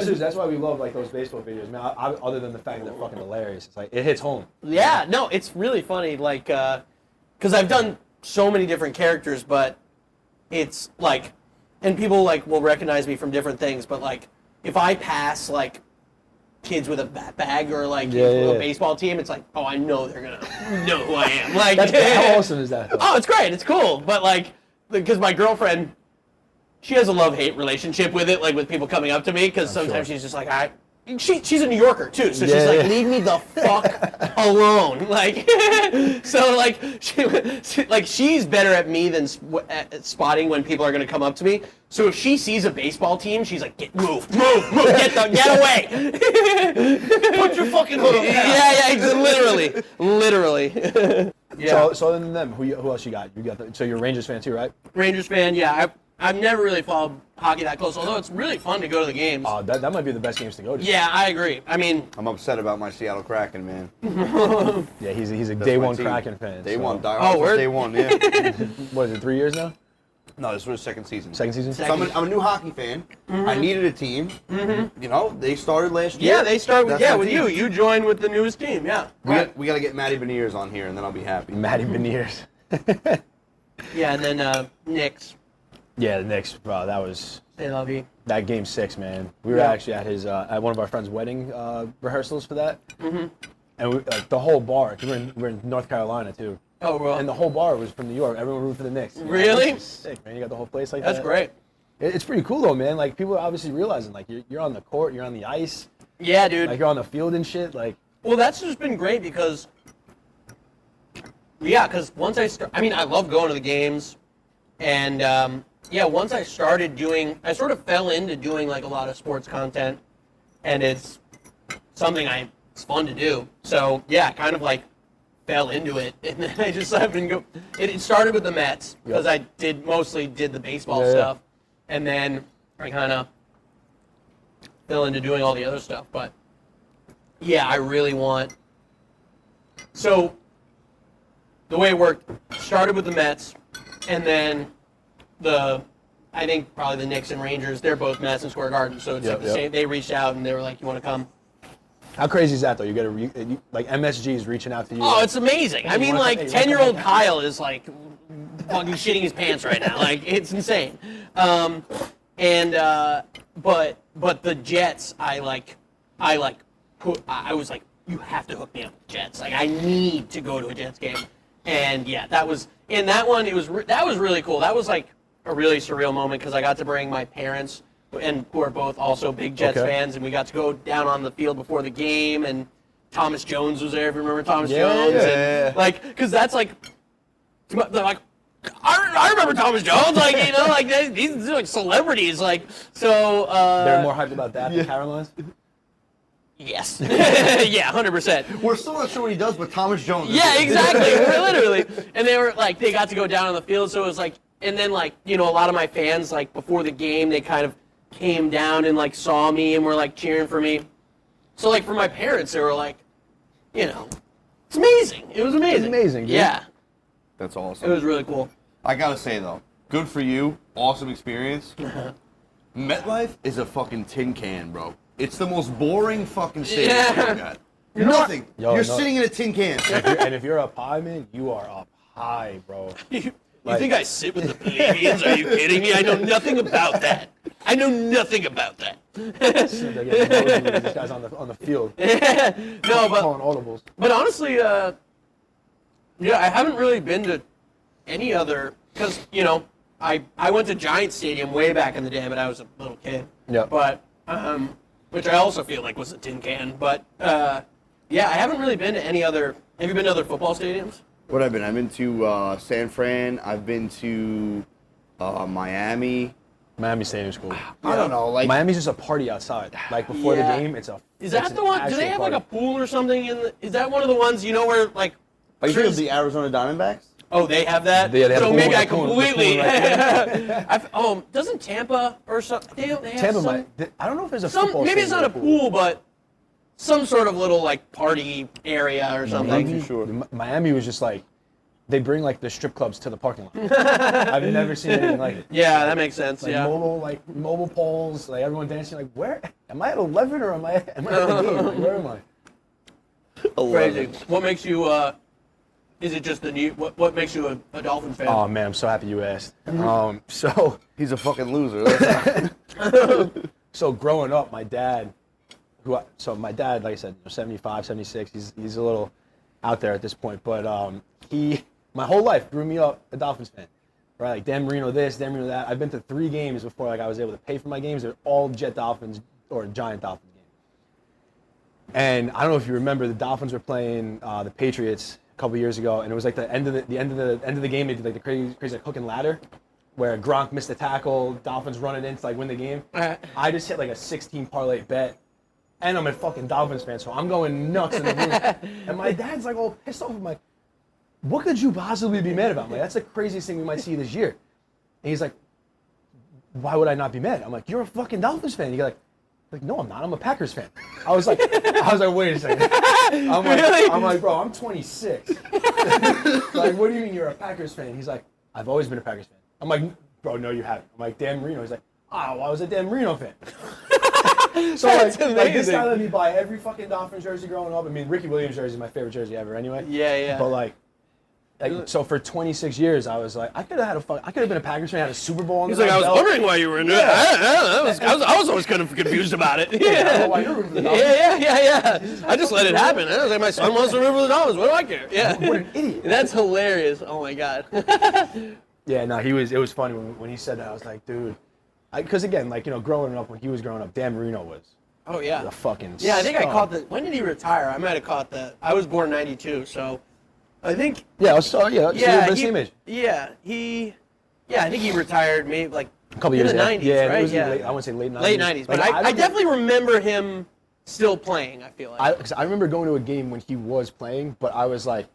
[SPEAKER 3] seriously, that's why we love those baseball videos. Man, other than the fact that they're fucking hilarious, it's it hits home.
[SPEAKER 5] Yeah. No, it's really funny. Because I've done so many different characters, but it's and people will recognize me from different things. But if I pass kids with a bag or a baseball team, it's oh, I know they're gonna know who I am.
[SPEAKER 3] How awesome is that? Though?
[SPEAKER 5] Oh, it's great. It's cool. But because my girlfriend, she has a love-hate relationship with it, with people coming up to me, because sometimes she's just she's a New Yorker too, so she's leave me the fuck alone. She's better at me than at spotting when people are gonna come up to me. So if she sees a baseball team, she's like, move, get away.
[SPEAKER 4] Put your fucking hood up.
[SPEAKER 5] Yeah, literally.
[SPEAKER 3] Yeah. So other than them, who else you got? So you're a Rangers fan too, right?
[SPEAKER 5] Rangers fan, yeah. I've never really followed hockey that close, although it's really fun to go to the games.
[SPEAKER 3] Oh, that might be the best games to go to.
[SPEAKER 5] Yeah, I agree. I mean,
[SPEAKER 4] I'm upset about my Seattle Kraken, man.
[SPEAKER 3] Yeah, he's a day one Kraken fan.
[SPEAKER 4] Day one.
[SPEAKER 5] Day one, yeah.
[SPEAKER 4] Day one, yeah.
[SPEAKER 3] What is it, 3 years now?
[SPEAKER 4] No, this was second season.
[SPEAKER 3] Second season?
[SPEAKER 4] So I'm a new hockey fan. I needed a team. You know, they started last year.
[SPEAKER 5] Yeah, they start with,
[SPEAKER 4] That's my
[SPEAKER 5] with
[SPEAKER 4] team.
[SPEAKER 5] you. You joined with the newest team, yeah.
[SPEAKER 4] We got to get Matty Beniers on here, and then I'll be happy.
[SPEAKER 3] Matty Beniers.
[SPEAKER 5] Yeah, and then Knicks.
[SPEAKER 3] Yeah, the Knicks, bro,
[SPEAKER 5] They love you.
[SPEAKER 3] that game 6, man. We were actually at his at one of our friends' wedding rehearsals for that. And the whole bar, 'cause we're in North Carolina too.
[SPEAKER 5] Oh, well.
[SPEAKER 3] And the whole bar was from New York. Everyone rooted for the Knicks.
[SPEAKER 5] Really?
[SPEAKER 3] Sick, man. You got the whole place like
[SPEAKER 5] That's
[SPEAKER 3] that.
[SPEAKER 5] great.
[SPEAKER 3] It's pretty cool though, man. Like people are obviously realizing, like you're on the court, you're on the ice,
[SPEAKER 5] Yeah, dude.
[SPEAKER 3] like you're on the field and shit. Like,
[SPEAKER 5] Well, that's just been great because, once I love going to the games, and once I started doing, I sort of fell into doing like a lot of sports content, and it's something it's fun to do. So yeah, I kind of like fell into it, and then I just have been go. It started with the Mets because I mostly did the baseball stuff, and then I kind of fell into doing all the other stuff, but. Yeah, I really want. So, the way it worked, started with the Mets, and then I think probably the Knicks and Rangers, they're both Madison Square Garden, so it's like the same. They reached out and they were like, "You want to come?"
[SPEAKER 3] how crazy is that though? You get like MSG is reaching out to you.
[SPEAKER 5] Oh,
[SPEAKER 3] like,
[SPEAKER 5] it's amazing. I mean, like 10-year-old Kyle is like fucking shitting his pants right now. Like it's insane. But the Jets, I was like, you have to hook me up with Jets. Like, I need to go to a Jets game. And yeah, that was in that one. That was really cool. That was like a really surreal moment because I got to bring my parents, and who are both also big Jets fans, and we got to go down on the field before the game. And Thomas Jones was there. If you remember Thomas Jones, and like, because that's like, they're like. I remember Thomas Jones, like, you know, like these are like celebrities, like so.
[SPEAKER 3] They're more hyped about that than Caroline's.
[SPEAKER 5] Yes. Yeah, 100%.
[SPEAKER 4] We're still not sure what he does, but Thomas Jones.
[SPEAKER 5] Yeah, exactly. Literally. And they were like, they got to go down on the field, so it was like, and then like, you know, a lot of my fans, like before the game, they kind of came down and like saw me and were like cheering for me. So like for my parents, they were like, you know, it's amazing. It was amazing.
[SPEAKER 3] It's amazing, dude.
[SPEAKER 5] Yeah.
[SPEAKER 4] That's awesome.
[SPEAKER 5] It was really cool.
[SPEAKER 4] I gotta say though, good for you. Awesome experience. MetLife is a fucking tin can, bro. It's the most boring fucking stadium I've got. Nothing. You're sitting in a tin can.
[SPEAKER 3] And if you're up high, man, you are up high, bro.
[SPEAKER 5] You think I sit with the plebeians? Are you kidding me? I know nothing about that. I know nothing about that.
[SPEAKER 3] This guy's on the field.
[SPEAKER 5] No,
[SPEAKER 3] calling audibles.
[SPEAKER 5] But honestly, I haven't really been to any other, because, you know, I went to Giant Stadium way back in the day, but I was a little kid.
[SPEAKER 3] Yeah.
[SPEAKER 5] But, which I also feel like was a tin can. But, I haven't really been to any other, have you been to other football stadiums?
[SPEAKER 4] What have I been? I've been to San Fran. I've been to Miami.
[SPEAKER 3] Miami Stadium's cool.
[SPEAKER 4] I don't know, like
[SPEAKER 3] Miami's just a party outside. Like before the game, it's
[SPEAKER 5] Is that the one? Do they have like a pool or something is that one of the ones, you know, where like...
[SPEAKER 4] Are you thinking of the Arizona Diamondbacks?
[SPEAKER 5] Oh, they have that?
[SPEAKER 3] Yeah, they have
[SPEAKER 5] so
[SPEAKER 3] the
[SPEAKER 5] maybe
[SPEAKER 3] pool,
[SPEAKER 5] I
[SPEAKER 3] the pool,
[SPEAKER 5] completely...
[SPEAKER 3] the pool right
[SPEAKER 5] doesn't Tampa or something... They have
[SPEAKER 3] Tampa
[SPEAKER 5] some,
[SPEAKER 3] might. I don't know if there's a football
[SPEAKER 5] maybe it's not a
[SPEAKER 3] stadium
[SPEAKER 5] pool, but some sort of little like party area or something.
[SPEAKER 3] Maybe.
[SPEAKER 4] Sure.
[SPEAKER 3] Miami was just like, they bring like the strip clubs to the parking lot. I've never seen anything like it.
[SPEAKER 5] Yeah, that makes sense.
[SPEAKER 3] Like
[SPEAKER 5] yeah.
[SPEAKER 3] mobile poles, like everyone dancing. Like, where am I at 11 or am I at the game? Like, where am I?
[SPEAKER 5] Crazy. What makes you? Is it just the new? What makes you a Dolphins fan?
[SPEAKER 3] Oh man, I'm so happy you asked. So
[SPEAKER 4] He's a fucking loser.
[SPEAKER 3] so growing up, my dad, my dad, like I said, 75, 76. He's a little out there at this point, but my whole life grew me up a Dolphins fan. Right, like Dan Marino this, Dan Marino that. I've been to 3 games before like I was able to pay for my games. They're all Jet Dolphins or Giant Dolphins games. And I don't know if you remember, the Dolphins were playing the Patriots a couple years ago, and it was like the end of the game. They did like the crazy like hook and ladder, where Gronk missed a tackle, Dolphins run it in to like win the game. I just hit like a 16 parlay bet, and I'm a fucking Dolphins fan, so I'm going nuts in the room. And my dad's like all pissed off. I'm like, what could you possibly be mad about? I'm like, that's the craziest thing we might see this year. And he's like, why would I not be mad? I'm like, you're a fucking Dolphins fan. You're like, no, I'm not. I'm a Packers fan. I was like, wait a second. I'm like, bro, I'm 26. Like, what do you mean you're a Packers fan? He's like, I've always been a Packers fan. I'm like, bro, no, you haven't. I'm like, Dan Marino. He's like, oh, well, I was a Dan Marino fan. So like this guy let me buy every fucking Dolphins jersey growing up. I mean, Ricky Williams jersey is my favorite jersey ever anyway.
[SPEAKER 5] Yeah.
[SPEAKER 3] But like so for 26 years, I was like, I could have been a Packers fan, had a Super Bowl.
[SPEAKER 5] He's like, I was wondering why you were into it. I was always kind of confused about it.
[SPEAKER 3] I don't know why you're rooting for the Dolphins.
[SPEAKER 5] Yeah. I just let it happen. I was like, my son wants to root for the Dolphins. What do I care? Yeah.
[SPEAKER 3] What an idiot.
[SPEAKER 5] That's hilarious. Oh my god.
[SPEAKER 3] Yeah, no, it was funny when he said that. I was like, dude, because again, like, you know, growing up, when he was growing up, Dan Marino was
[SPEAKER 5] Oh yeah.
[SPEAKER 3] the fucking
[SPEAKER 5] Yeah, I think I
[SPEAKER 3] stud.
[SPEAKER 5] caught that. When did he retire? I might have caught that. I was born '92, so I think.
[SPEAKER 3] Yeah, so the same age.
[SPEAKER 5] I think he retired maybe like
[SPEAKER 3] A couple
[SPEAKER 5] in
[SPEAKER 3] years
[SPEAKER 5] the
[SPEAKER 3] ago.
[SPEAKER 5] '90s,
[SPEAKER 3] Yeah,
[SPEAKER 5] right?
[SPEAKER 3] it was I want to say late 90s.
[SPEAKER 5] Late '90s, but
[SPEAKER 3] Like,
[SPEAKER 5] I definitely remember him still playing. I feel like.
[SPEAKER 3] Cause I remember going to a game when he was playing, but I was like,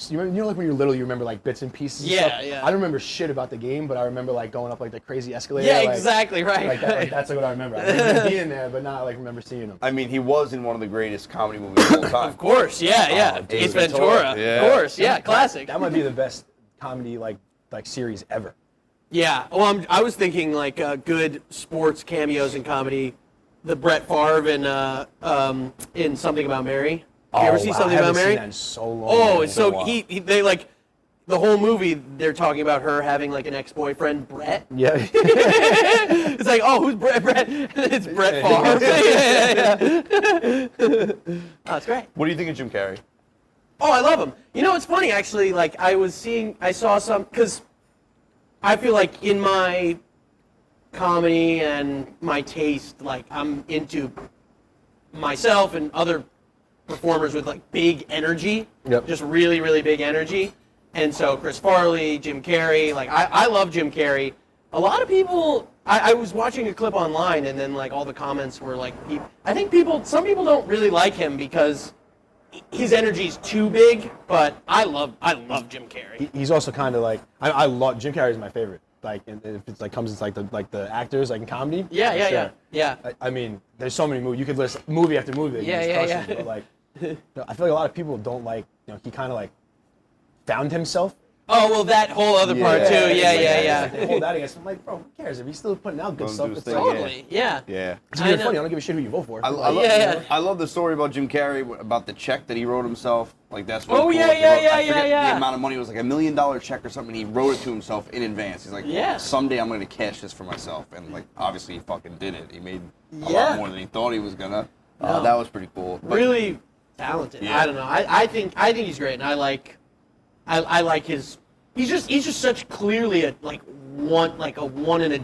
[SPEAKER 3] you know, like when you're little, you remember like bits and pieces. And
[SPEAKER 5] Yeah,
[SPEAKER 3] stuff?
[SPEAKER 5] yeah.
[SPEAKER 3] I don't remember shit about the game, but I remember like going up like the crazy escalator.
[SPEAKER 5] Yeah,
[SPEAKER 3] like,
[SPEAKER 5] exactly, right.
[SPEAKER 3] Like, that, like that's like what I remember. I remember being there, but not like remember seeing him.
[SPEAKER 4] I mean, he was in one of the greatest comedy movies of all time.
[SPEAKER 5] Of course, yeah.
[SPEAKER 4] Ace
[SPEAKER 5] Ace Ventura,
[SPEAKER 4] Ventura.
[SPEAKER 5] of course, yeah, classic.
[SPEAKER 3] That might be the best comedy like series ever.
[SPEAKER 5] Yeah, well, I was thinking like good sports cameos in comedy. The Brett Favre in Something About Mary. You ever see Something About Mary?
[SPEAKER 3] Seen that in so long.
[SPEAKER 5] Oh,
[SPEAKER 3] man.
[SPEAKER 5] it's so they like the whole movie. They're talking about her having like an ex-boyfriend, Brett.
[SPEAKER 3] Yeah.
[SPEAKER 5] It's like, oh, who's Brett? It's Brett Favre. Oh, it's great.
[SPEAKER 4] What do you think of Jim Carrey?
[SPEAKER 5] Oh, I love him. You know, it's funny actually. Like I saw some because I feel like in my comedy and my taste, like I'm into myself and other performers with like big energy, just really, really big energy. And so Chris Farley, Jim Carrey, like I love Jim Carrey. A lot of people, I was watching a clip online and then like all the comments were like, I think some people don't really like him because his energy's too big, but I love Jim Carrey.
[SPEAKER 3] He's also kind of like I love Jim Carrey is my favorite. Like if it's like comes into like the actors like in comedy.
[SPEAKER 5] Yeah.
[SPEAKER 3] I mean, there's so many movies you could list movie after movie. That
[SPEAKER 5] Yeah.
[SPEAKER 3] But like, you know, I feel like a lot of people don't like. You know, he kind of like found himself.
[SPEAKER 5] Oh well, that whole other part too. Yeah.
[SPEAKER 3] They hold that against him. I'm like, bro, who cares if he's still putting out good
[SPEAKER 4] Don't
[SPEAKER 3] stuff?
[SPEAKER 4] do his
[SPEAKER 3] It's
[SPEAKER 4] thing,
[SPEAKER 3] like,
[SPEAKER 5] Totally. Yeah.
[SPEAKER 4] Yeah.
[SPEAKER 3] it's
[SPEAKER 5] I
[SPEAKER 3] really
[SPEAKER 5] know.
[SPEAKER 3] funny. I don't give a shit who you vote for.
[SPEAKER 4] I love the story about Jim Carrey, about the check that he wrote himself. Like that's really
[SPEAKER 5] Oh,
[SPEAKER 4] cool.
[SPEAKER 5] yeah,
[SPEAKER 4] He wrote- I
[SPEAKER 5] yeah.
[SPEAKER 4] forget The amount of money was like $1 million check or something. He wrote it to himself in advance. He's like,
[SPEAKER 5] Yeah.
[SPEAKER 4] someday I'm gonna cash this for myself, and like obviously he fucking did it. He made a
[SPEAKER 5] Yeah.
[SPEAKER 4] lot more than he thought he was gonna.
[SPEAKER 5] No.
[SPEAKER 4] That was pretty cool. But
[SPEAKER 5] Really talented.
[SPEAKER 4] Yeah.
[SPEAKER 5] I don't know. I think he's great, and I like his. He's just such clearly a one in a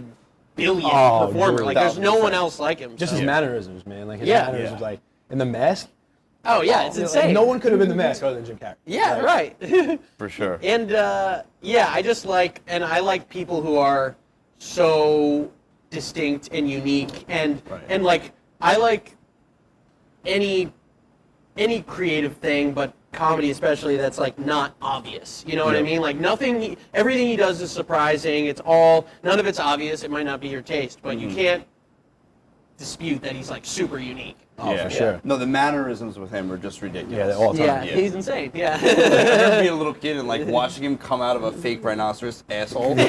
[SPEAKER 5] billion performer.
[SPEAKER 3] dude,
[SPEAKER 5] Like there's no
[SPEAKER 4] 1000%.
[SPEAKER 5] one else like him.
[SPEAKER 3] Just
[SPEAKER 5] so.
[SPEAKER 3] his mannerisms, man. Like his
[SPEAKER 5] Yeah.
[SPEAKER 3] mannerisms, like in The Mask.
[SPEAKER 5] Oh yeah, it's
[SPEAKER 3] You know,
[SPEAKER 5] insane.
[SPEAKER 3] like, no one could have been The Mask other than Jim Carrey.
[SPEAKER 5] Yeah,
[SPEAKER 3] Like,
[SPEAKER 5] right.
[SPEAKER 4] for sure.
[SPEAKER 5] And I just like, and I like people who are so distinct and unique, and like I like any creative thing, but comedy especially that's like not obvious. You know what I mean? Like everything he does is surprising. None of it's obvious. It might not be your taste, but you can't dispute that he's like super unique.
[SPEAKER 3] Oh, for sure.
[SPEAKER 4] No, the mannerisms with him are just ridiculous.
[SPEAKER 3] Yeah, they're all time.
[SPEAKER 5] Yeah, he's insane. Yeah.
[SPEAKER 4] I remember being a little kid and like watching him come out of a fake rhinoceros asshole. Like,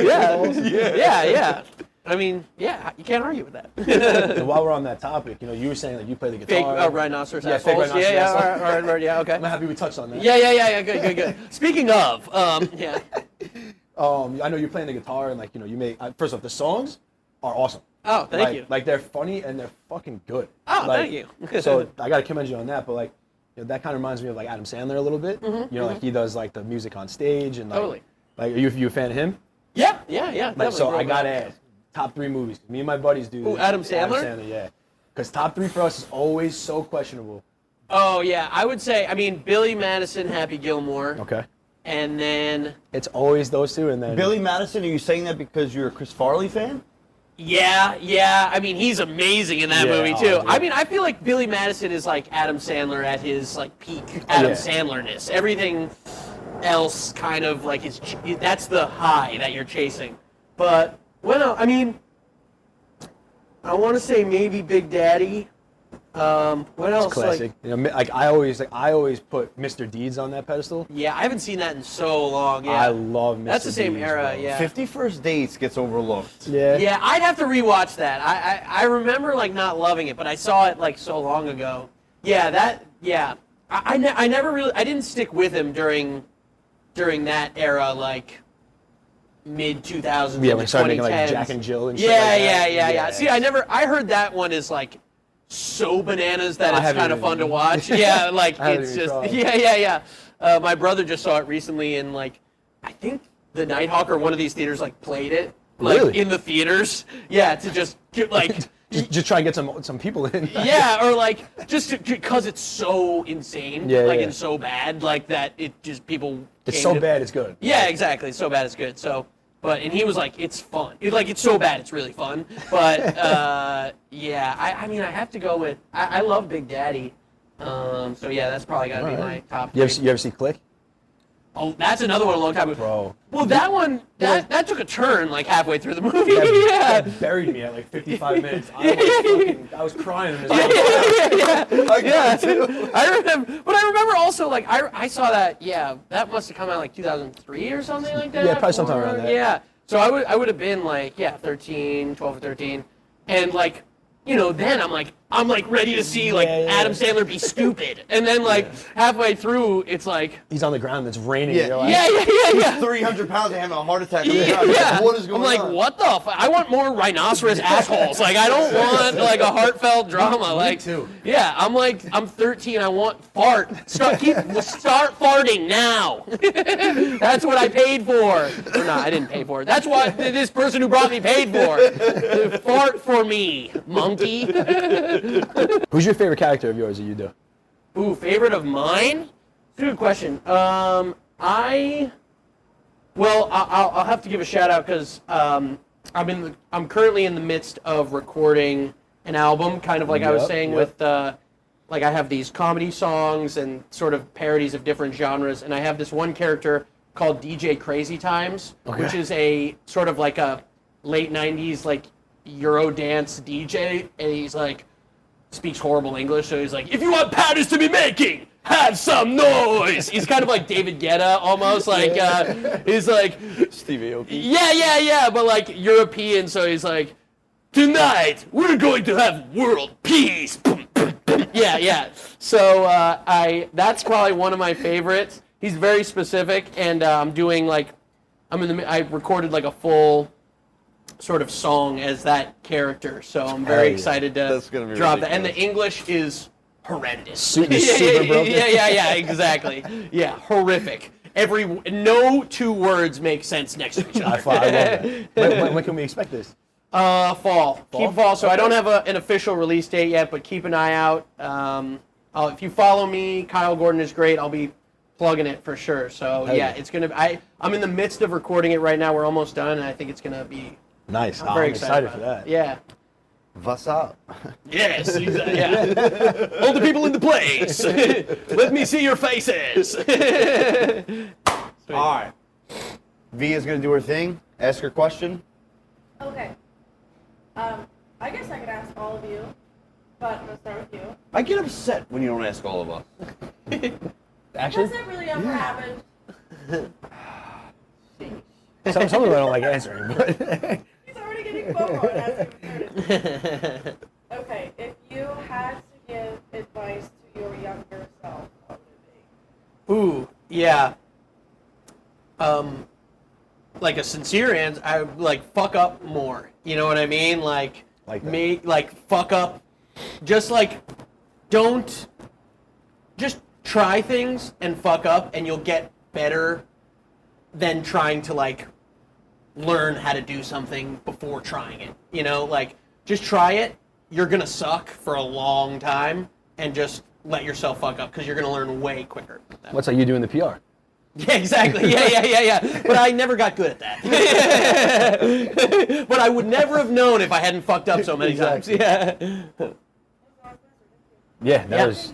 [SPEAKER 5] Yeah. I mean, yeah, you can't argue with that.
[SPEAKER 3] And while we're on that topic, you know, you were saying like you play the
[SPEAKER 5] Fake
[SPEAKER 3] guitar.
[SPEAKER 5] rhinoceros
[SPEAKER 3] Yeah, fake
[SPEAKER 5] assholes.
[SPEAKER 3] rhinoceros
[SPEAKER 5] Yeah,
[SPEAKER 3] assholes.
[SPEAKER 5] all right, yeah, okay.
[SPEAKER 3] I'm happy we touched on that.
[SPEAKER 5] Yeah, good. Speaking of, yeah.
[SPEAKER 3] I know you're playing the guitar and like you know you make. First off, the songs are awesome.
[SPEAKER 5] Oh, thank you.
[SPEAKER 3] Like they're funny and they're fucking good.
[SPEAKER 5] Oh,
[SPEAKER 3] Like,
[SPEAKER 5] thank you.
[SPEAKER 3] So I gotta commend you on that, but like you know, that kind of reminds me of like Adam Sandler a little bit. You know, like he does like the music on stage and like.
[SPEAKER 5] Totally.
[SPEAKER 3] Like, are you a fan of him?
[SPEAKER 5] Yeah.
[SPEAKER 3] Like,
[SPEAKER 5] definitely,
[SPEAKER 3] so
[SPEAKER 5] bro.
[SPEAKER 3] I gotta ask, top 3 movies. Me and my buddies do.
[SPEAKER 5] Who, Adam Sandler?
[SPEAKER 3] Adam Sandler, yeah. Because top 3 for us is always so questionable.
[SPEAKER 5] Oh yeah, I would say. I mean, Billy Madison, Happy Gilmore,
[SPEAKER 3] Okay.
[SPEAKER 5] and then
[SPEAKER 3] It's always those 2, and then
[SPEAKER 4] Billy Madison, are you saying that because you're a Chris Farley fan?
[SPEAKER 5] yeah. I mean, he's amazing in that
[SPEAKER 3] Yeah,
[SPEAKER 5] movie
[SPEAKER 3] oh,
[SPEAKER 5] too.
[SPEAKER 3] dude.
[SPEAKER 5] I mean, I feel like Billy Madison is like Adam Sandler at his like peak Adam
[SPEAKER 3] Yeah.
[SPEAKER 5] Sandler-ness. Everything else kind of like that's the high that you're chasing. But well, I mean, I want to say maybe Big Daddy. What else?
[SPEAKER 3] Classic.
[SPEAKER 5] Like,
[SPEAKER 3] You know, like I always put Mr. Deeds on that pedestal.
[SPEAKER 5] yeah, I haven't seen that in so long. Yeah,
[SPEAKER 3] I love Mr.
[SPEAKER 5] That's the same
[SPEAKER 3] Deeds,
[SPEAKER 5] era.
[SPEAKER 3] bro.
[SPEAKER 5] Yeah.
[SPEAKER 4] 50 First Dates gets overlooked.
[SPEAKER 3] Yeah.
[SPEAKER 5] Yeah, I'd have to rewatch that. I remember like not loving it, but I saw it like so long ago. Yeah, that. Yeah, I never really. I didn't stick with him during that era, like mid 2000s.
[SPEAKER 3] Yeah, when he started making like
[SPEAKER 5] 2010s.
[SPEAKER 3] Jack and Jill and shit
[SPEAKER 5] Yeah,
[SPEAKER 3] like that.
[SPEAKER 5] yeah. See, I heard that one is like so bananas that
[SPEAKER 3] I
[SPEAKER 5] it's
[SPEAKER 3] haven't
[SPEAKER 5] kind of
[SPEAKER 3] even-
[SPEAKER 5] fun to watch. Yeah, like
[SPEAKER 3] I haven't
[SPEAKER 5] it's
[SPEAKER 3] even
[SPEAKER 5] just
[SPEAKER 3] tried.
[SPEAKER 5] yeah. My brother just saw it recently in like I think the Nighthawk or one of these theaters like played it like
[SPEAKER 3] Really?
[SPEAKER 5] in the theaters. Yeah, to just get, like
[SPEAKER 3] Just try and get some people in.
[SPEAKER 5] yeah, or like just because it's so insane,
[SPEAKER 3] Yeah,
[SPEAKER 5] like
[SPEAKER 3] yeah.
[SPEAKER 5] and so bad, like that it just people.
[SPEAKER 3] It's
[SPEAKER 5] came
[SPEAKER 3] so
[SPEAKER 5] to-
[SPEAKER 3] bad, it's good.
[SPEAKER 5] Yeah, exactly. It's so bad it's good. So, and he was like, it's fun. It's so bad it's really fun. But yeah, I mean, I have to go with. I love Big Daddy. So yeah, that's probably got to be my top.
[SPEAKER 3] You
[SPEAKER 5] three.
[SPEAKER 3] ever see Click?
[SPEAKER 5] Oh, that's another one a long time ago.
[SPEAKER 3] Bro.
[SPEAKER 5] Well, that one that took a turn like halfway through the movie.
[SPEAKER 3] That
[SPEAKER 5] Yeah.
[SPEAKER 3] buried me at like 55 minutes. I was crying in his
[SPEAKER 5] Yeah.
[SPEAKER 3] too.
[SPEAKER 5] I remember also like I saw that. Yeah, that must have come out like 2003 or something like that.
[SPEAKER 3] Yeah, probably sometime
[SPEAKER 5] or-
[SPEAKER 3] around that.
[SPEAKER 5] Yeah. So I would have been like 12 or 13, and like then I'm like ready to see like
[SPEAKER 3] Yeah, yeah.
[SPEAKER 5] Adam Sandler be stupid, and then like halfway through it's like
[SPEAKER 3] He's on the ground, it's raining.
[SPEAKER 4] Yeah.
[SPEAKER 3] And you're like,
[SPEAKER 5] yeah.
[SPEAKER 4] 300 pounds and having a heart attack.
[SPEAKER 5] Yeah.
[SPEAKER 4] What is going
[SPEAKER 5] I'm like,
[SPEAKER 4] on?
[SPEAKER 5] what the fuck? I want more rhinoceros assholes. Like, I don't want like a heartfelt drama. Like,
[SPEAKER 3] too.
[SPEAKER 5] Yeah, I'm 13. I want fart. Start farting now. That's what I paid for. Or not, I didn't pay for it. That's what this person who brought me paid for. Fart for me, monkey.
[SPEAKER 3] Who's your favorite character of yours that you do?
[SPEAKER 5] Ooh, favorite of mine? It's a good question. I'll have to give a shout out because I'm currently in the midst of recording an album, kind of like I was
[SPEAKER 3] Yep,
[SPEAKER 5] saying
[SPEAKER 3] yep.
[SPEAKER 5] with like I have these comedy songs and sort of parodies of different genres, and I have this one character called DJ Crazy Times, which is a sort of like a late '90s like Euro dance DJ, and he's like speaks horrible English, so he's like, if you want patties to be making, have some noise. He's kind of like David Guetta almost, like he's like
[SPEAKER 3] Stevie Aoki.
[SPEAKER 5] yeah, but like European, so he's like, tonight we're going to have world peace. Yeah. So that's probably one of my favorites. He's very specific, and I'm doing like I recorded like a full sort of song as that character, so I'm very
[SPEAKER 3] Hell yeah.
[SPEAKER 5] excited to
[SPEAKER 4] That's gonna be
[SPEAKER 5] drop that. And the
[SPEAKER 4] ridiculous.
[SPEAKER 5] English is horrendous.
[SPEAKER 3] Super broken.
[SPEAKER 5] Yeah, exactly. Yeah, horrific. No two words make sense next to each
[SPEAKER 3] I
[SPEAKER 5] other.
[SPEAKER 3] love that. When can we expect this?
[SPEAKER 5] Fall. Keep fall. So I don't have an official release date yet, but keep an eye out. If you follow me, Kyle Gordon is great. I'll be plugging it for sure. So yeah, it's gonna. I'm in the midst of recording it right now. We're almost done, and I think it's gonna be.
[SPEAKER 3] Nice.
[SPEAKER 5] I'm very
[SPEAKER 3] excited
[SPEAKER 5] about
[SPEAKER 3] for
[SPEAKER 5] it.
[SPEAKER 3] that.
[SPEAKER 5] Yeah.
[SPEAKER 4] What's up?
[SPEAKER 5] Yes. Exactly. Yeah. All the people in the place. Let me see your faces.
[SPEAKER 4] All right. V is going to do her thing. Ask her question.
[SPEAKER 6] Okay. I guess I could ask all of you, but I'm gonna start with you.
[SPEAKER 4] I get upset when you don't ask all of us.
[SPEAKER 3] Actually,
[SPEAKER 6] Has that really ever happened?
[SPEAKER 3] some of them I don't like answering. But
[SPEAKER 6] He's already getting FOMO and hasn't even started. Okay, if you had to give advice to your younger self, what would it
[SPEAKER 5] Ooh, yeah. Like a sincere answer, I would like fuck up more. You know what I mean? Like
[SPEAKER 3] that.
[SPEAKER 5] Fuck up. Just like, don't. Just try things and fuck up, and you'll get better than trying to like learn how to do something before trying it. You know, like just try it. You're gonna suck for a long time, and just let yourself fuck up because you're gonna learn way quicker.
[SPEAKER 3] What's like you doing the PR?
[SPEAKER 5] Yeah, exactly. Yeah. But I never got good at that. But I would never have known if I hadn't fucked up so many times. Yeah.
[SPEAKER 3] Yeah, that
[SPEAKER 5] Yeah.
[SPEAKER 3] was.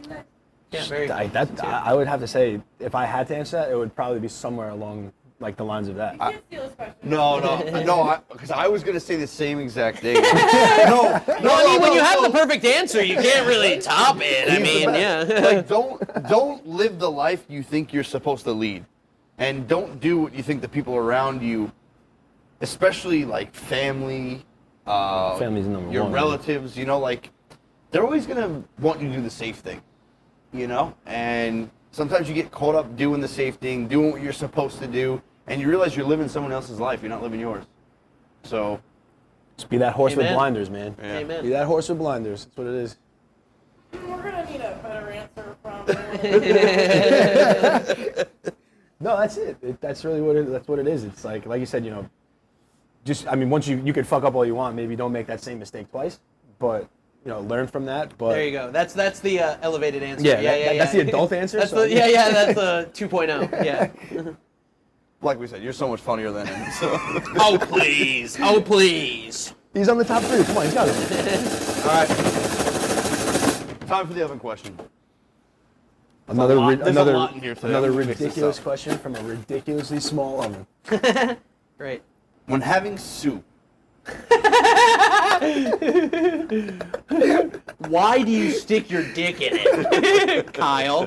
[SPEAKER 5] Yeah, very.
[SPEAKER 3] I would have to say, if I had to answer that, it would probably be somewhere along like the lines of that.
[SPEAKER 6] You can't steal his question.
[SPEAKER 4] No, because I was gonna say the same exact thing. No,
[SPEAKER 5] Well, I mean, when you have the perfect answer, you can't really top it. I mean, yeah.
[SPEAKER 4] Like, don't live the life you think you're supposed to lead, and don't do what you think the people around you, especially like family,
[SPEAKER 3] Family's number
[SPEAKER 4] your
[SPEAKER 3] one.
[SPEAKER 4] relatives. You know, like they're always gonna want you to do the safe thing. You know, and sometimes you get caught up doing the safe thing, doing what you're supposed to do, and you realize you're living someone else's life. You're not living yours. So,
[SPEAKER 3] Just be that horse with
[SPEAKER 5] Amen.
[SPEAKER 3] blinders, man.
[SPEAKER 4] yeah.
[SPEAKER 3] Be
[SPEAKER 5] Amen.
[SPEAKER 3] that horse with blinders. That's what it is.
[SPEAKER 6] We're gonna need a better answer from.
[SPEAKER 3] No, that's it. That's really what that's what it is. It's like you said, just I mean, once you could fuck up all you want, maybe don't make that same mistake twice, but learn from that. But
[SPEAKER 5] There you go. That's the elevated answer.
[SPEAKER 3] Yeah, that's the adult answer.
[SPEAKER 5] That's
[SPEAKER 3] so-
[SPEAKER 5] that's the 2.0. Yeah.
[SPEAKER 4] Like we said, you're so much funnier than him. So.
[SPEAKER 5] Oh please. Oh please.
[SPEAKER 3] He's on the top 3. Come on, he's got it.
[SPEAKER 4] All right. Time for the oven question.
[SPEAKER 3] Another
[SPEAKER 4] There's a lot in here today.
[SPEAKER 3] another
[SPEAKER 4] I'm gonna mix this
[SPEAKER 3] ridiculous
[SPEAKER 4] up.
[SPEAKER 3] question from a ridiculously small oven.
[SPEAKER 5] Great.
[SPEAKER 4] When having soup,
[SPEAKER 5] Why do you stick your dick in it, Kyle?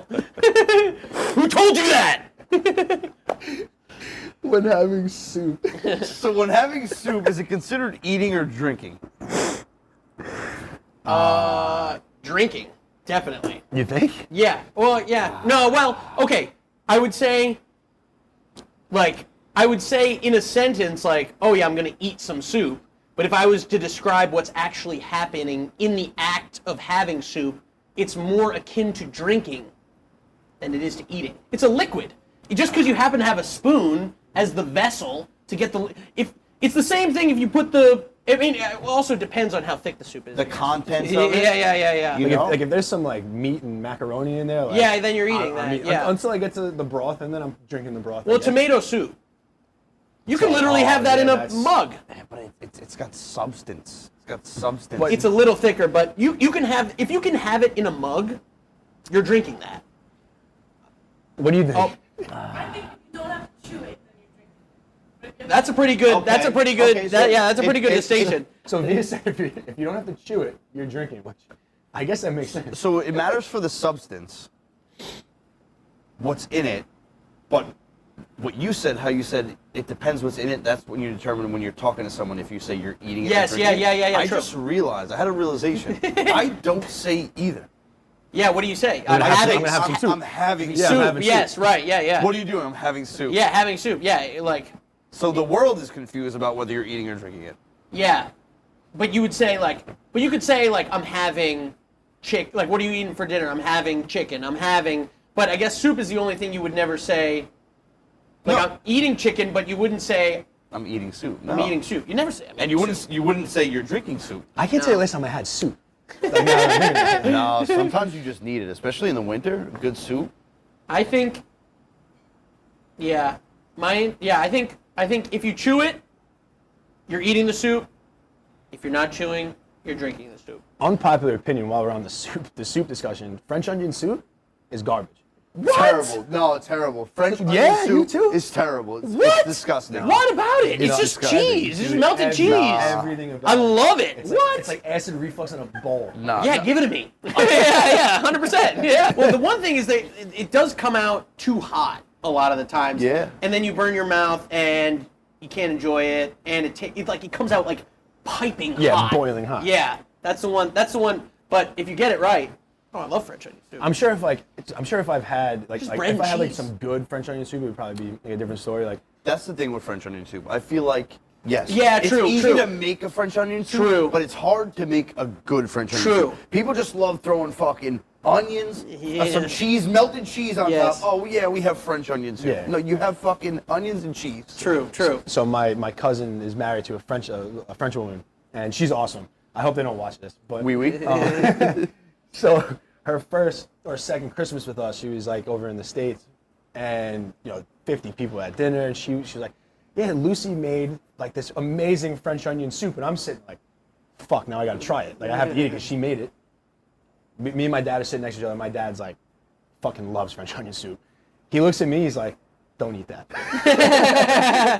[SPEAKER 5] Who told you that?
[SPEAKER 3] When having soup.
[SPEAKER 4] so when having soup, is it considered eating or drinking?
[SPEAKER 5] Drinking, definitely.
[SPEAKER 3] You think?
[SPEAKER 5] Yeah. Well, yeah. No. Well, okay. I would say in a sentence, like, oh yeah, I'm gonna eat some soup. But if I was to describe what's actually happening in the act of having soup, it's more akin to drinking than it is to eating. It's a liquid. Just because you happen to have a spoon as the vessel to get if it's the same thing if you put I mean, it also depends on how thick the soup is.
[SPEAKER 4] The
[SPEAKER 5] I guess.
[SPEAKER 4] contents of it?
[SPEAKER 5] Yeah.
[SPEAKER 4] You know?
[SPEAKER 3] If there's some meat and macaroni in there. Like,
[SPEAKER 5] Yeah, then you're eating that, yeah.
[SPEAKER 3] Until I get to the broth, and then I'm drinking the broth.
[SPEAKER 5] Well,
[SPEAKER 3] I guess.
[SPEAKER 5] tomato soup. You can literally have that in a mug.
[SPEAKER 4] Yeah, but it's got substance. It's got substance.
[SPEAKER 3] But-
[SPEAKER 5] It's a little thicker, but you can have if you can have it in a mug, you're drinking that.
[SPEAKER 3] What do you think?
[SPEAKER 5] Oh,
[SPEAKER 6] I think if you don't have to chew it, then you're drinking. But if you have
[SPEAKER 5] that's a pretty good.
[SPEAKER 4] Okay.
[SPEAKER 5] That's a pretty good.
[SPEAKER 4] Okay, so
[SPEAKER 5] that's a pretty good distinction.
[SPEAKER 3] So Via said if you don't have to chew it, you're drinking. Which I guess that makes sense.
[SPEAKER 4] So it matters for the substance, what's in it, but what you said, how you said it depends what's in it. That's when you determine when you're talking to someone if you say you're eating it. or
[SPEAKER 5] Yes,
[SPEAKER 4] drinking
[SPEAKER 5] yeah,
[SPEAKER 4] it. I
[SPEAKER 5] true.
[SPEAKER 4] just realized I had a realization. I don't say either.
[SPEAKER 5] Yeah. What do you say?
[SPEAKER 3] I'm
[SPEAKER 5] I'm
[SPEAKER 3] gonna
[SPEAKER 5] having
[SPEAKER 3] have some soup.
[SPEAKER 4] I'm having
[SPEAKER 3] Yeah, I'm
[SPEAKER 4] soup.
[SPEAKER 3] having
[SPEAKER 5] Yes.
[SPEAKER 3] soup.
[SPEAKER 5] Right. Yeah.
[SPEAKER 4] What are you doing? I'm having soup.
[SPEAKER 5] Yeah. Having soup. Yeah. Like.
[SPEAKER 4] So the world is confused about whether you're eating or drinking it.
[SPEAKER 5] Yeah. But you would say but you could say I'm having like, what are you eating for dinner? I'm having chicken. But I guess soup is the only thing you would never say. Like,
[SPEAKER 4] No.
[SPEAKER 5] I'm eating chicken, but you wouldn't say
[SPEAKER 4] I'm eating soup.
[SPEAKER 5] I'm
[SPEAKER 4] No.
[SPEAKER 5] eating soup. You never say. I'm
[SPEAKER 4] And
[SPEAKER 5] eating
[SPEAKER 4] you
[SPEAKER 5] soup.
[SPEAKER 4] wouldn't say you're drinking soup.
[SPEAKER 3] I can't tell you the last time I had soup. Like, now that I'm thinking about it.
[SPEAKER 4] No, sometimes you just need it, especially in the winter. Good soup.
[SPEAKER 5] I think. Yeah, I think if you chew it, you're eating the soup. If you're not chewing, you're drinking the soup.
[SPEAKER 3] Unpopular opinion while we're on the soup discussion. French onion soup is garbage.
[SPEAKER 4] Terrible. No, terrible. French onion
[SPEAKER 3] Yeah, you
[SPEAKER 4] soup
[SPEAKER 3] too?
[SPEAKER 4] is terrible. It's
[SPEAKER 5] What?
[SPEAKER 4] disgusting.
[SPEAKER 5] What about it? It's
[SPEAKER 3] know,
[SPEAKER 5] just
[SPEAKER 3] disgusting.
[SPEAKER 5] cheese. It's just
[SPEAKER 3] Dude,
[SPEAKER 5] melted cheese.
[SPEAKER 3] Everything about
[SPEAKER 5] I love it.
[SPEAKER 3] It's
[SPEAKER 5] What?
[SPEAKER 3] Like, it's like acid reflux in a bowl.
[SPEAKER 4] No.
[SPEAKER 5] Yeah, give it to me. yeah, 100%. Yeah. Well, the one thing is that it does come out too hot a lot of the times.
[SPEAKER 4] Yeah.
[SPEAKER 5] And then you burn your mouth and you can't enjoy it, and it comes out like piping hot.
[SPEAKER 3] Yeah, boiling hot.
[SPEAKER 5] Yeah, that's the one. But if you get it right, oh, I love French onion soup.
[SPEAKER 3] I'm sure if I've had
[SPEAKER 5] Just
[SPEAKER 3] if
[SPEAKER 5] bread and
[SPEAKER 3] I had
[SPEAKER 5] cheese.
[SPEAKER 3] some good French onion soup, it would probably be like a different story. Like
[SPEAKER 4] That's the thing with French onion soup. I feel like, yes.
[SPEAKER 5] Yeah,
[SPEAKER 4] it's
[SPEAKER 5] true,
[SPEAKER 4] easy
[SPEAKER 5] true.
[SPEAKER 4] to make a French onion soup,
[SPEAKER 5] True.
[SPEAKER 4] but it's hard to make a good French onion
[SPEAKER 5] True.
[SPEAKER 4] soup. People just love throwing fucking onions,
[SPEAKER 5] Yeah.
[SPEAKER 4] some cheese, melted cheese on
[SPEAKER 5] Yes.
[SPEAKER 4] top. Oh, yeah, we have French onion soup.
[SPEAKER 3] Yeah.
[SPEAKER 4] No, you have fucking onions and cheese.
[SPEAKER 5] True.
[SPEAKER 3] so my cousin is married to a French woman, and she's awesome. I hope they don't watch this, but
[SPEAKER 4] Oui.
[SPEAKER 3] So her first or second Christmas with us, she was like over in the States, and 50 people at dinner, and she was like, yeah, Lucy made like this amazing French onion soup, and I'm sitting like, fuck, now I gotta try it. Like I have to eat it because she made it. Me and my dad are sitting next to each other. My dad's like, fucking loves French onion soup. He looks at me, he's like, don't eat that. I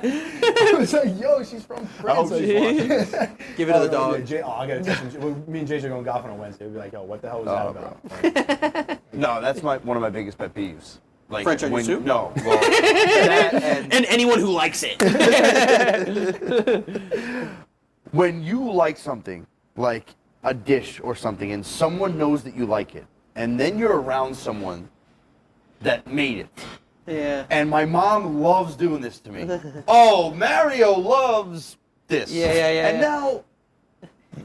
[SPEAKER 3] was like, yo, she's from France.
[SPEAKER 4] Oh,
[SPEAKER 5] Give it to the dog.
[SPEAKER 3] Yeah, I gotta text him. Me and Jay are going golfing on Wednesday. We'll be like, yo, what the hell was that about?
[SPEAKER 4] No, that's one of my biggest pet peeves. Like
[SPEAKER 5] French onion soup?
[SPEAKER 4] No, well, that
[SPEAKER 5] And anyone who likes it.
[SPEAKER 4] when you like something, like a dish or something, and someone knows that you like it, and then you're around someone that made it.
[SPEAKER 5] Yeah.
[SPEAKER 4] And my mom loves doing this to me. Oh, Mario loves this.
[SPEAKER 5] Yeah.
[SPEAKER 4] And now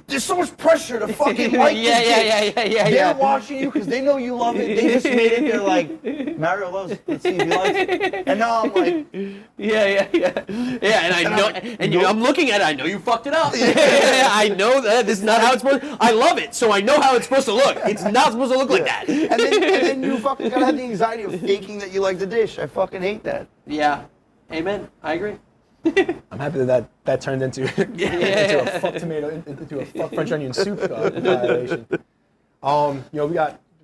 [SPEAKER 4] there's so much pressure to fucking like this dish.
[SPEAKER 5] Yeah.
[SPEAKER 4] They're watching you because they know you love it. They just made it. They're like, Mario loves it. Let's see if he likes it. And now I'm like,
[SPEAKER 5] Yeah, and I know, I'm looking at it. I know you fucked it up. I know that this is not how it's supposed. I love it, so I know how it's supposed to look. It's not supposed to look like that.
[SPEAKER 4] and then you fucking gotta have the anxiety of faking that you like the dish. I fucking hate that.
[SPEAKER 5] Yeah, amen. I agree.
[SPEAKER 3] I'm happy that turned into into a fuck tomato, into a fuck French onion soup violation.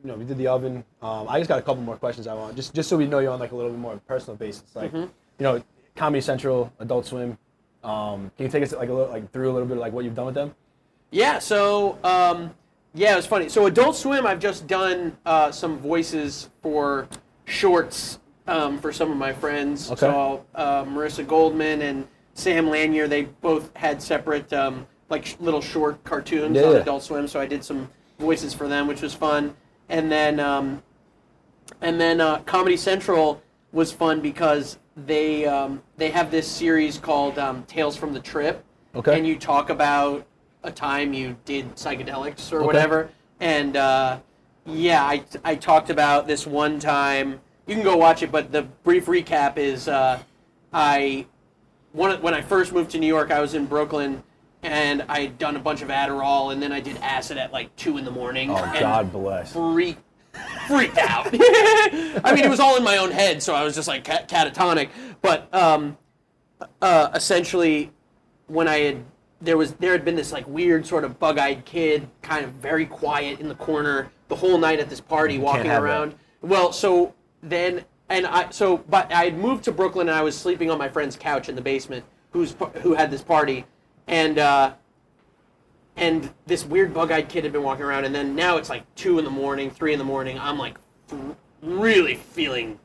[SPEAKER 3] We did the oven. I just got a couple more questions I want, just so we know you on like a little bit more personal basis. Like, Comedy Central, Adult Swim. Can you take us through a little bit of like what you've done with them?
[SPEAKER 5] Yeah. So it was funny. So Adult Swim, I've just done some voices for shorts. For some of my friends.
[SPEAKER 3] Okay.
[SPEAKER 5] So Marissa Goldman and Sam Lanier, they both had separate little short cartoons on Adult Swim. So I did some voices for them, which was fun. And then Comedy Central was fun because they have this series called Tales from the Trip.
[SPEAKER 3] Okay.
[SPEAKER 5] And you talk about a time you did psychedelics or whatever. And I talked about this one time. You can go watch it, but the brief recap is when I first moved to New York, I was in Brooklyn, and I had done a bunch of Adderall, and then I did acid at like 2 in the morning.
[SPEAKER 3] Oh,
[SPEAKER 5] and
[SPEAKER 3] God bless.
[SPEAKER 5] Freaked out. I mean, it was all in my own head, so I was just like catatonic. But essentially, when there had been this like weird sort of bug-eyed kid, kind of very quiet in the corner the whole night at this party, walking around. Well, so. But I had moved to Brooklyn and I was sleeping on my friend's couch in the basement, who had this party, and this weird bug-eyed kid had been walking around, and then now it's like 2 in the morning, 3 in the morning. I'm like really feeling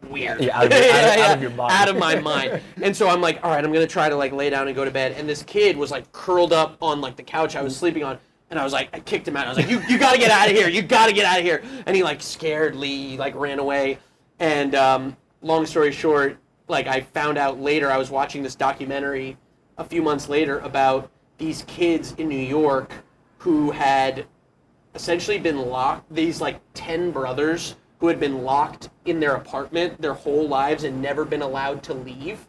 [SPEAKER 5] weird,
[SPEAKER 3] out of your body,
[SPEAKER 5] out of my mind, and so I'm like, all right, I'm gonna try to like lay down and go to bed, and this kid was like curled up on like the couch I was sleeping on. And I was like, I kicked him out. I was like, you got to get out of here. You got to get out of here. And he like scaredly like ran away. And long story short, like I found out later, I was watching this documentary a few months later about these kids in New York who had essentially been locked, these like 10 brothers who had been locked in their apartment their whole lives and never been allowed to leave.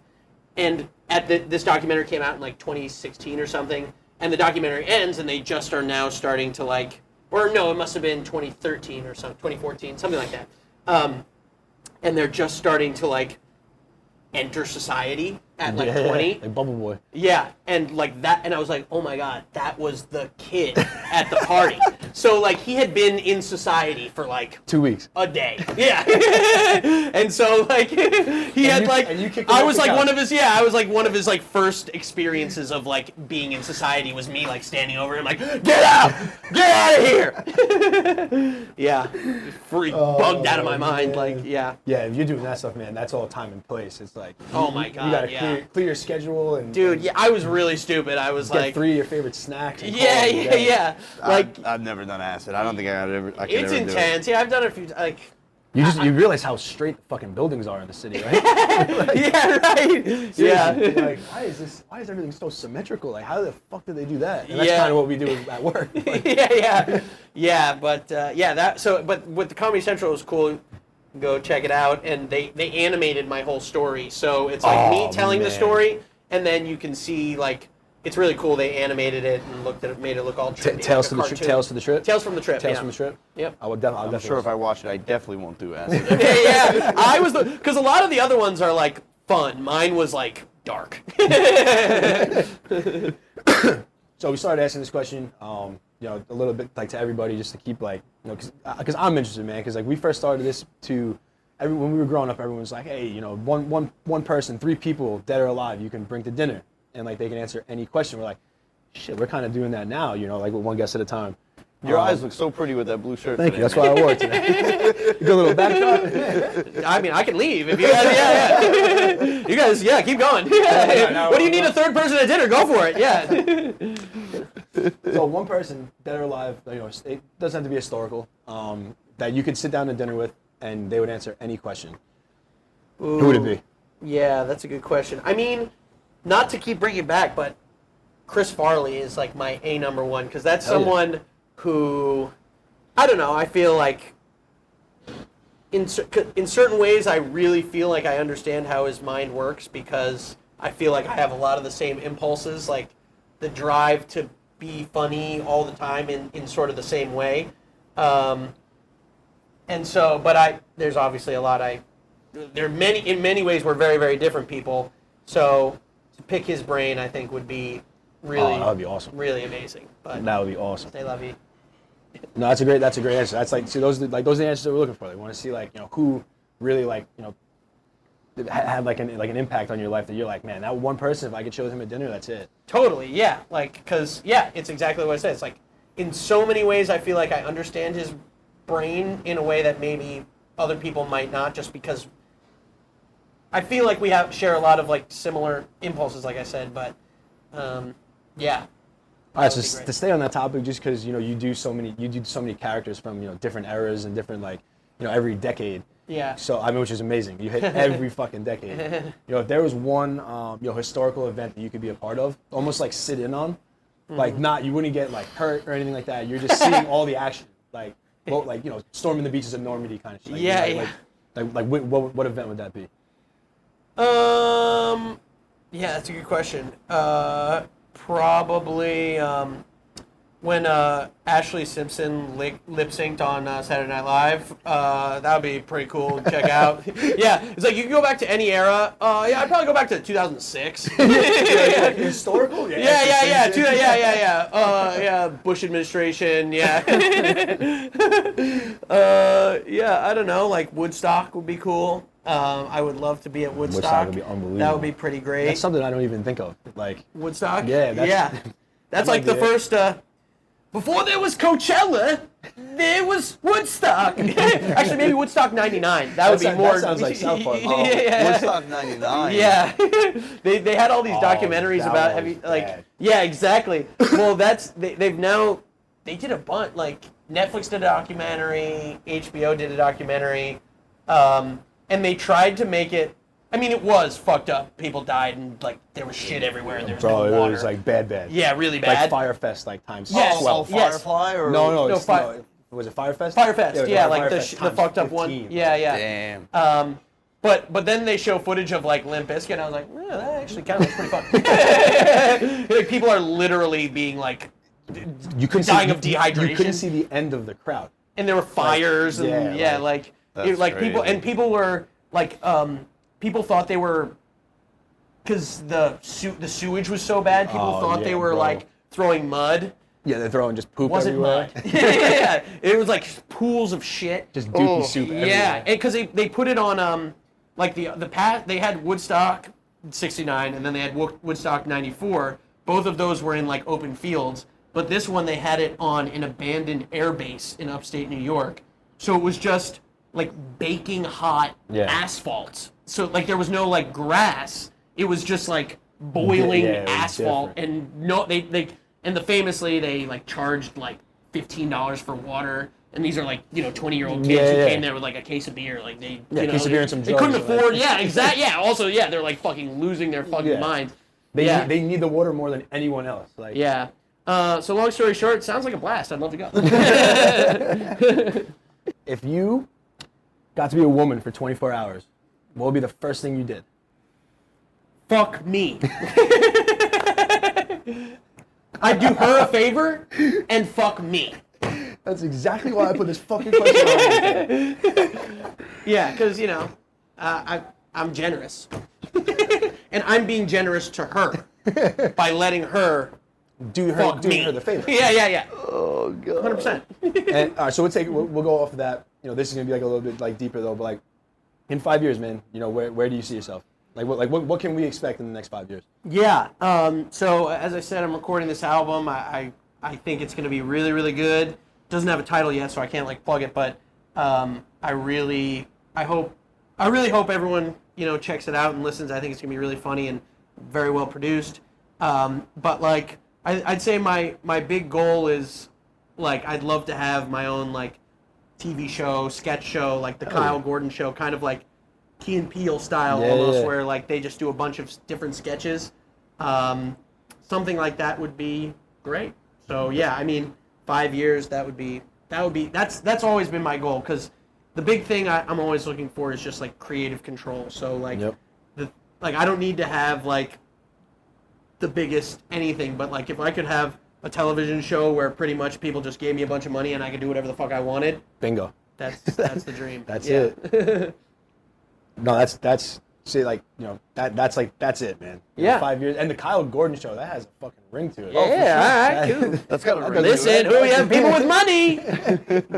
[SPEAKER 5] And this documentary came out in like 2016 or something. And the documentary ends, and they just are now starting to like, or no, it must have been 2013 or something, 2014, something like that. And they're just starting to like enter society at like 20.
[SPEAKER 3] Like Bubble Boy.
[SPEAKER 5] Yeah, and like that, and I was like, oh my God, that was the kid at the party. So like he had been in society for like
[SPEAKER 3] 2 weeks.
[SPEAKER 5] a day. Yeah. And so like he had like I was like one of his one of his like first experiences of like being in society was me like standing over him like, get out of here. Yeah. Bugged out of my mind. Like, yeah.
[SPEAKER 3] Yeah, if you're doing that stuff, man, that's all time and place. It's like,
[SPEAKER 5] oh my God,
[SPEAKER 3] you gotta clear your schedule and
[SPEAKER 5] dude, yeah, I was really stupid. I was
[SPEAKER 3] get
[SPEAKER 5] like
[SPEAKER 3] 3 of your favorite snacks. And
[SPEAKER 5] yeah. Like
[SPEAKER 4] I've never done acid. I don't think I could
[SPEAKER 5] it's
[SPEAKER 4] ever
[SPEAKER 5] intense. Yeah, I've done it a few. Like
[SPEAKER 3] you realize how straight the fucking buildings are in the city, right?
[SPEAKER 5] yeah, right. Yeah.
[SPEAKER 3] Like, why is everything so symmetrical? Like, how the fuck did they do that? And that's kind of what we do at work. Like,
[SPEAKER 5] yeah. But but with the Comedy Central, it was cool. Go check it out, and they animated my whole story, so it's like me telling the story, and then you can see like it's really cool. They animated it and made it look all trippy.
[SPEAKER 3] Tales
[SPEAKER 5] like
[SPEAKER 3] to the Tales to the Trip.
[SPEAKER 5] Tales from the Trip.
[SPEAKER 3] Tales from the Trip.
[SPEAKER 5] Yep.
[SPEAKER 4] I'm sure if I watch it, I definitely won't do acid.
[SPEAKER 5] yeah. I was because a lot of the other ones are like fun. Mine was like dark.
[SPEAKER 3] So we started asking this question, a little bit like to everybody, just to keep like, because I'm interested, man. Because like we first started this to when we were growing up, everyone was like, hey, you know, one person, 3 people, dead or alive, you can bring to dinner, and like they can answer any question. We're like, shit, we're kind of doing that now, you know, like with one guest at a time.
[SPEAKER 4] Your eyes look so pretty with that blue shirt.
[SPEAKER 3] Thank you. That's why I wore it today. Good little backdrop.
[SPEAKER 5] I mean, I can leave if you guys. Yeah. You guys, yeah, keep going. What do you need a third person at dinner? Go for it. Yeah.
[SPEAKER 3] So one person, dead or alive, you know, it doesn't have to be historical, that you could sit down to dinner with, and they would answer any question.
[SPEAKER 5] Ooh.
[SPEAKER 3] Who would it be?
[SPEAKER 5] Yeah, that's a good question. I mean, not to keep bringing it back, but Chris Farley is like my number one, because that's
[SPEAKER 3] Hell yeah.
[SPEAKER 5] someone who, I don't know, I feel like in certain ways I really feel like I understand how his mind works, because I feel like I have a lot of the same impulses, like the drive to be funny all the time in sort of the same way. And so, but there's obviously a lot in many ways we're very, very different people. So to pick his brain, I think would be really,
[SPEAKER 3] that would be awesome.
[SPEAKER 5] Really amazing. But
[SPEAKER 3] That would be awesome.
[SPEAKER 5] they love you.
[SPEAKER 3] No, that's a great answer. That's like, see, those are the answers that we're looking for. They want to see, like, you know, who really, like, you know, had like an impact on your life, that you're like, man, that one person, if I could show him at dinner, that's it.
[SPEAKER 5] Totally, yeah. Like, because, yeah, it's exactly what I said. It's like, in so many ways, I feel like I understand his brain in a way that maybe other people might not, just because I feel like we share a lot of, like, similar impulses, like I said, but, yeah.
[SPEAKER 3] All right, so to stay on that topic, just because, you know, you do so many characters from, you know, different eras and different, like, you know, every decade.
[SPEAKER 5] Yeah.
[SPEAKER 3] So, I mean, which is amazing. You hit every fucking decade. You know, if there was one, you know, historical event that you could be a part of, almost like sit in on, like, you wouldn't get, like, hurt or anything like that. You're just seeing all the action, like, well, like, you know, storming the beaches of Normandy kind of shit. Like,
[SPEAKER 5] Yeah,
[SPEAKER 3] you know,
[SPEAKER 5] yeah.
[SPEAKER 3] Like what event would that be?
[SPEAKER 5] Yeah, that's a good question. Probably when Ashley Simpson lip synced on Saturday Night Live. That would be pretty cool to check out. Yeah, it's like you can go back to any era. Yeah, I'd probably go back to 2006.
[SPEAKER 3] Historical?
[SPEAKER 5] Yeah. Yeah, Bush administration. Yeah. Yeah, I don't know. Like Woodstock would be cool. I would love to be at Woodstock.
[SPEAKER 3] Woodstock would be unbelievable.
[SPEAKER 5] That would be pretty great.
[SPEAKER 3] That's something I don't even think of. Like
[SPEAKER 5] Woodstock?
[SPEAKER 3] Yeah,
[SPEAKER 5] That's like the first, before there was Coachella, there was Woodstock. Actually, maybe Woodstock 99. That would be more.
[SPEAKER 3] That sounds like South Park.
[SPEAKER 5] Yeah.
[SPEAKER 4] Woodstock 99.
[SPEAKER 5] Yeah. they had all these documentaries
[SPEAKER 3] that
[SPEAKER 5] about,
[SPEAKER 3] was
[SPEAKER 5] like,
[SPEAKER 3] bad.
[SPEAKER 5] yeah, exactly. Well, they've now, they did a bunch, like, Netflix did a documentary, HBO did a documentary, and they tried to make it, I mean, it was fucked up. People died, and, like, there was shit everywhere, and there was no water.
[SPEAKER 3] It was, like, bad.
[SPEAKER 5] Yeah, really bad.
[SPEAKER 3] Like Firefest, like, times
[SPEAKER 5] Yes.
[SPEAKER 3] 12.
[SPEAKER 5] Yes.
[SPEAKER 4] Firefly or
[SPEAKER 3] No,
[SPEAKER 5] No,
[SPEAKER 3] was it Firefest?
[SPEAKER 5] Firefest, yeah, like
[SPEAKER 3] Firefest
[SPEAKER 5] the
[SPEAKER 3] times
[SPEAKER 5] fucked up
[SPEAKER 3] 15.
[SPEAKER 5] one. Yeah.
[SPEAKER 4] Damn.
[SPEAKER 5] But then they show footage of like Limp Bizkit, and I was like, that actually kind of looks pretty fun. Like people are literally being like dying of dehydration.
[SPEAKER 3] You couldn't see the end of the crowd.
[SPEAKER 5] And there were fires, and
[SPEAKER 4] That's
[SPEAKER 5] people were like, people thought they were, because the sewage was so bad, people thought they were like throwing mud.
[SPEAKER 3] Yeah, they're throwing just poop
[SPEAKER 5] Wasn't
[SPEAKER 3] everywhere.
[SPEAKER 5] mud. Yeah, it was like pools of shit.
[SPEAKER 3] Just dookie soup everywhere.
[SPEAKER 5] Yeah, because they put it on like the past, they had Woodstock '69 and then they had Woodstock '94. Both of those were in like open fields, but this one they had it on an abandoned air base in upstate New York. So it was just like baking hot asphalt. So like there was no like grass. It was just like boiling
[SPEAKER 3] it was
[SPEAKER 5] asphalt,
[SPEAKER 3] different.
[SPEAKER 5] and famously they like charged like $15 for water. And these are like, 20-year-old kids who came there with like a case of beer. Like they,
[SPEAKER 3] case of beer and some
[SPEAKER 5] they
[SPEAKER 3] drugs.
[SPEAKER 5] couldn't afford. Yeah, exactly. Yeah. Also, they're like fucking losing their fucking minds.
[SPEAKER 3] They need the water more than anyone else. Like
[SPEAKER 5] Yeah. So long story short, sounds like a blast. I'd love to go.
[SPEAKER 3] If you got to be a woman for 24 hours, what would be the first thing you did?
[SPEAKER 5] Fuck me. I'd do her a favor and fuck me.
[SPEAKER 3] That's exactly why I put this fucking question on.
[SPEAKER 5] Yeah, because, I'm generous. And I'm being generous to her by letting her
[SPEAKER 3] Do her the favor.
[SPEAKER 5] Yeah.
[SPEAKER 4] Oh god.
[SPEAKER 5] 100%.
[SPEAKER 3] And all right, so we'll go off of that. This is gonna be like a little bit like deeper though, but like, In 5 years, man, you know, where do you see yourself? Like what can we expect in the next 5 years?
[SPEAKER 5] Yeah. So as I said, I'm recording this album. I think it's going to be really, really good. Doesn't have a title yet, so I can't like plug it. But I really hope everyone checks it out and listens. I think it's going to be really funny and very well produced. But like I'd say my big goal is like I'd love to have my own like TV show, sketch show, like the Kyle Gordon show, kind of like Key and Peele style almost, where like they just do a bunch of different sketches. Something like that would be great. So yeah, I mean, 5 years that's always been my goal, because the big thing I'm always looking for is just like creative control. So like I don't need to have like the biggest anything, but like if I could have a television show where pretty much people just gave me a bunch of money and I could do whatever the fuck I wanted.
[SPEAKER 3] Bingo.
[SPEAKER 5] That's the dream.
[SPEAKER 3] That's it. No, that's see, like, that's it, man.
[SPEAKER 5] Yeah.
[SPEAKER 3] 5 years, and the Kyle Gordon show, that has a fucking ring to it.
[SPEAKER 5] Yeah, all right, cool.
[SPEAKER 4] That's got a ring.
[SPEAKER 5] Listen, who we have people with money?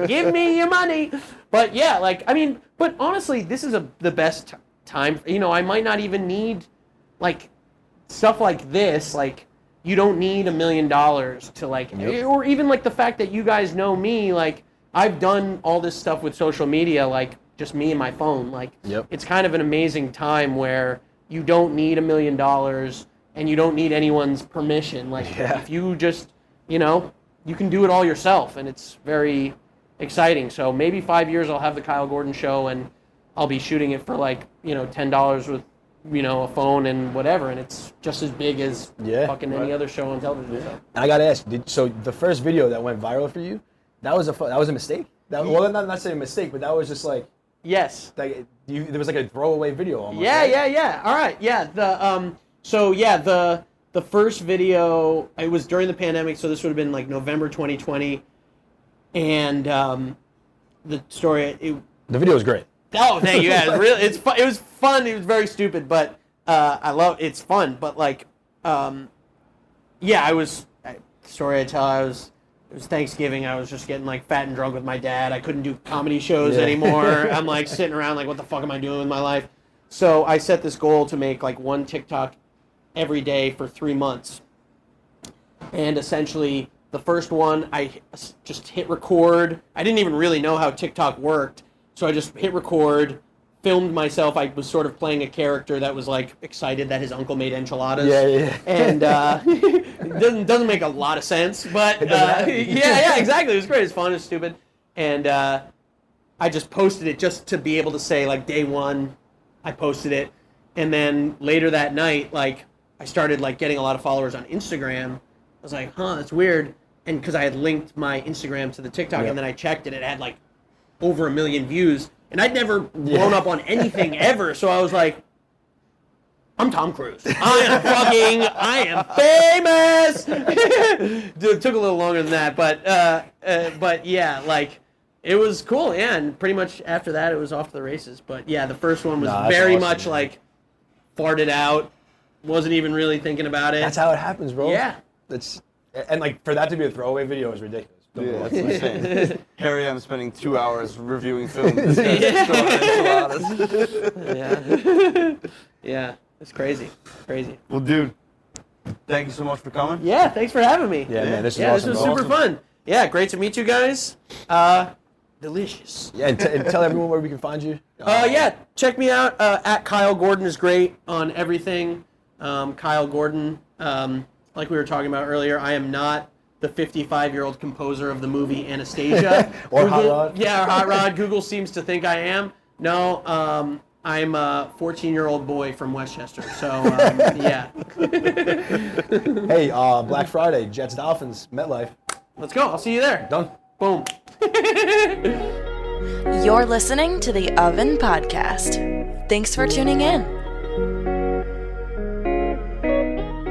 [SPEAKER 5] Give me your money. But yeah, like, I mean, but honestly, this is the best time. I might not even need like stuff like this. Like, you don't need $1 million to like, or even like the fact that you guys know me. Like, I've done all this stuff with social media, like just me and my phone. Like, it's kind of an amazing time where you don't need $1 million and you don't need anyone's permission. Like, if you just, you can do it all yourself, and it's very exciting. So maybe 5 years I'll have the Kyle Gordon show, and I'll be shooting it for like, $10 with, a phone and whatever, and it's just as big as fucking any other show on television. So.
[SPEAKER 3] I gotta ask, so the first video that went viral for you, that was a mistake? Well, not saying a mistake, but that was just like...
[SPEAKER 5] Yes.
[SPEAKER 3] Like, there was like a throwaway video almost.
[SPEAKER 5] Yeah. All right. Yeah. The first video, it was during the pandemic, so this would have been like November 2020, and the story.
[SPEAKER 3] The video was great.
[SPEAKER 5] Oh, thank you. Yeah, it was fun. It was very stupid, but it's fun. But like, story I tell. It was Thanksgiving. I was just getting like fat and drunk with my dad. I couldn't do comedy shows anymore. I'm like sitting around like, what the fuck am I doing with my life? So I set this goal to make like one TikTok every day for 3 months. And essentially the first one, I just hit record. I didn't even really know how TikTok worked. So I just hit record, filmed myself. I was sort of playing a character that was like excited that his uncle made enchiladas. And it doesn't make a lot of sense, but exactly. It was great. It's fun. It's stupid. And I just posted it just to be able to say like day one, I posted it. And then later that night, like I started like getting a lot of followers on Instagram. I was like, that's weird. And because I had linked my Instagram to the TikTok, and then I checked it had like over 1 million views. And I'd never blown up on anything ever, so I was like, I'm Tom Cruise. I am famous! Dude, it took a little longer than that, but yeah, like, it was cool, and pretty much after that, it was off to the races. But yeah, the first one was very much like, farted out, wasn't even really thinking about it.
[SPEAKER 3] That's how it happens, bro.
[SPEAKER 5] Yeah.
[SPEAKER 3] And like, for that to be a throwaway video is ridiculous.
[SPEAKER 4] Yeah, that's insane. Here I am spending 2 hours reviewing films.
[SPEAKER 5] Yeah, it's crazy.
[SPEAKER 4] Well, dude, thank you so much for coming.
[SPEAKER 5] Yeah, thanks for having me.
[SPEAKER 3] Yeah, man, this is awesome.
[SPEAKER 5] This was super fun. Yeah, great to meet you guys. Delicious.
[SPEAKER 3] Yeah, and tell everyone where we can find you.
[SPEAKER 5] Check me out. At Kyle Gordon is great on everything. Kyle Gordon, like we were talking about earlier, I am not the 55-year-old composer of the movie Anastasia.
[SPEAKER 3] Or Hot Rod.
[SPEAKER 5] Yeah, or Hot Rod. Google seems to think I am. No, I'm a 14-year-old boy from Westchester. So, yeah.
[SPEAKER 3] Hey, Black Friday, Jets, Dolphins, MetLife.
[SPEAKER 5] Let's go. I'll see you there.
[SPEAKER 3] Done.
[SPEAKER 5] Boom.
[SPEAKER 1] You're listening to the Oven Podcast. Thanks for tuning in.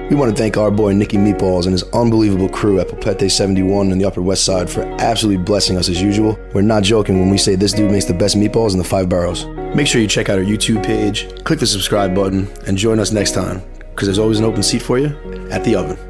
[SPEAKER 7] We want to thank our boy Nicky Meatballs and his unbelievable crew at Popete 71 in the Upper West Side for absolutely blessing us as usual. We're not joking when we say this dude makes the best meatballs in the 5 boroughs. Make sure you check out our YouTube page, click the subscribe button, and join us next time, because there's always an open seat for you at the Oven.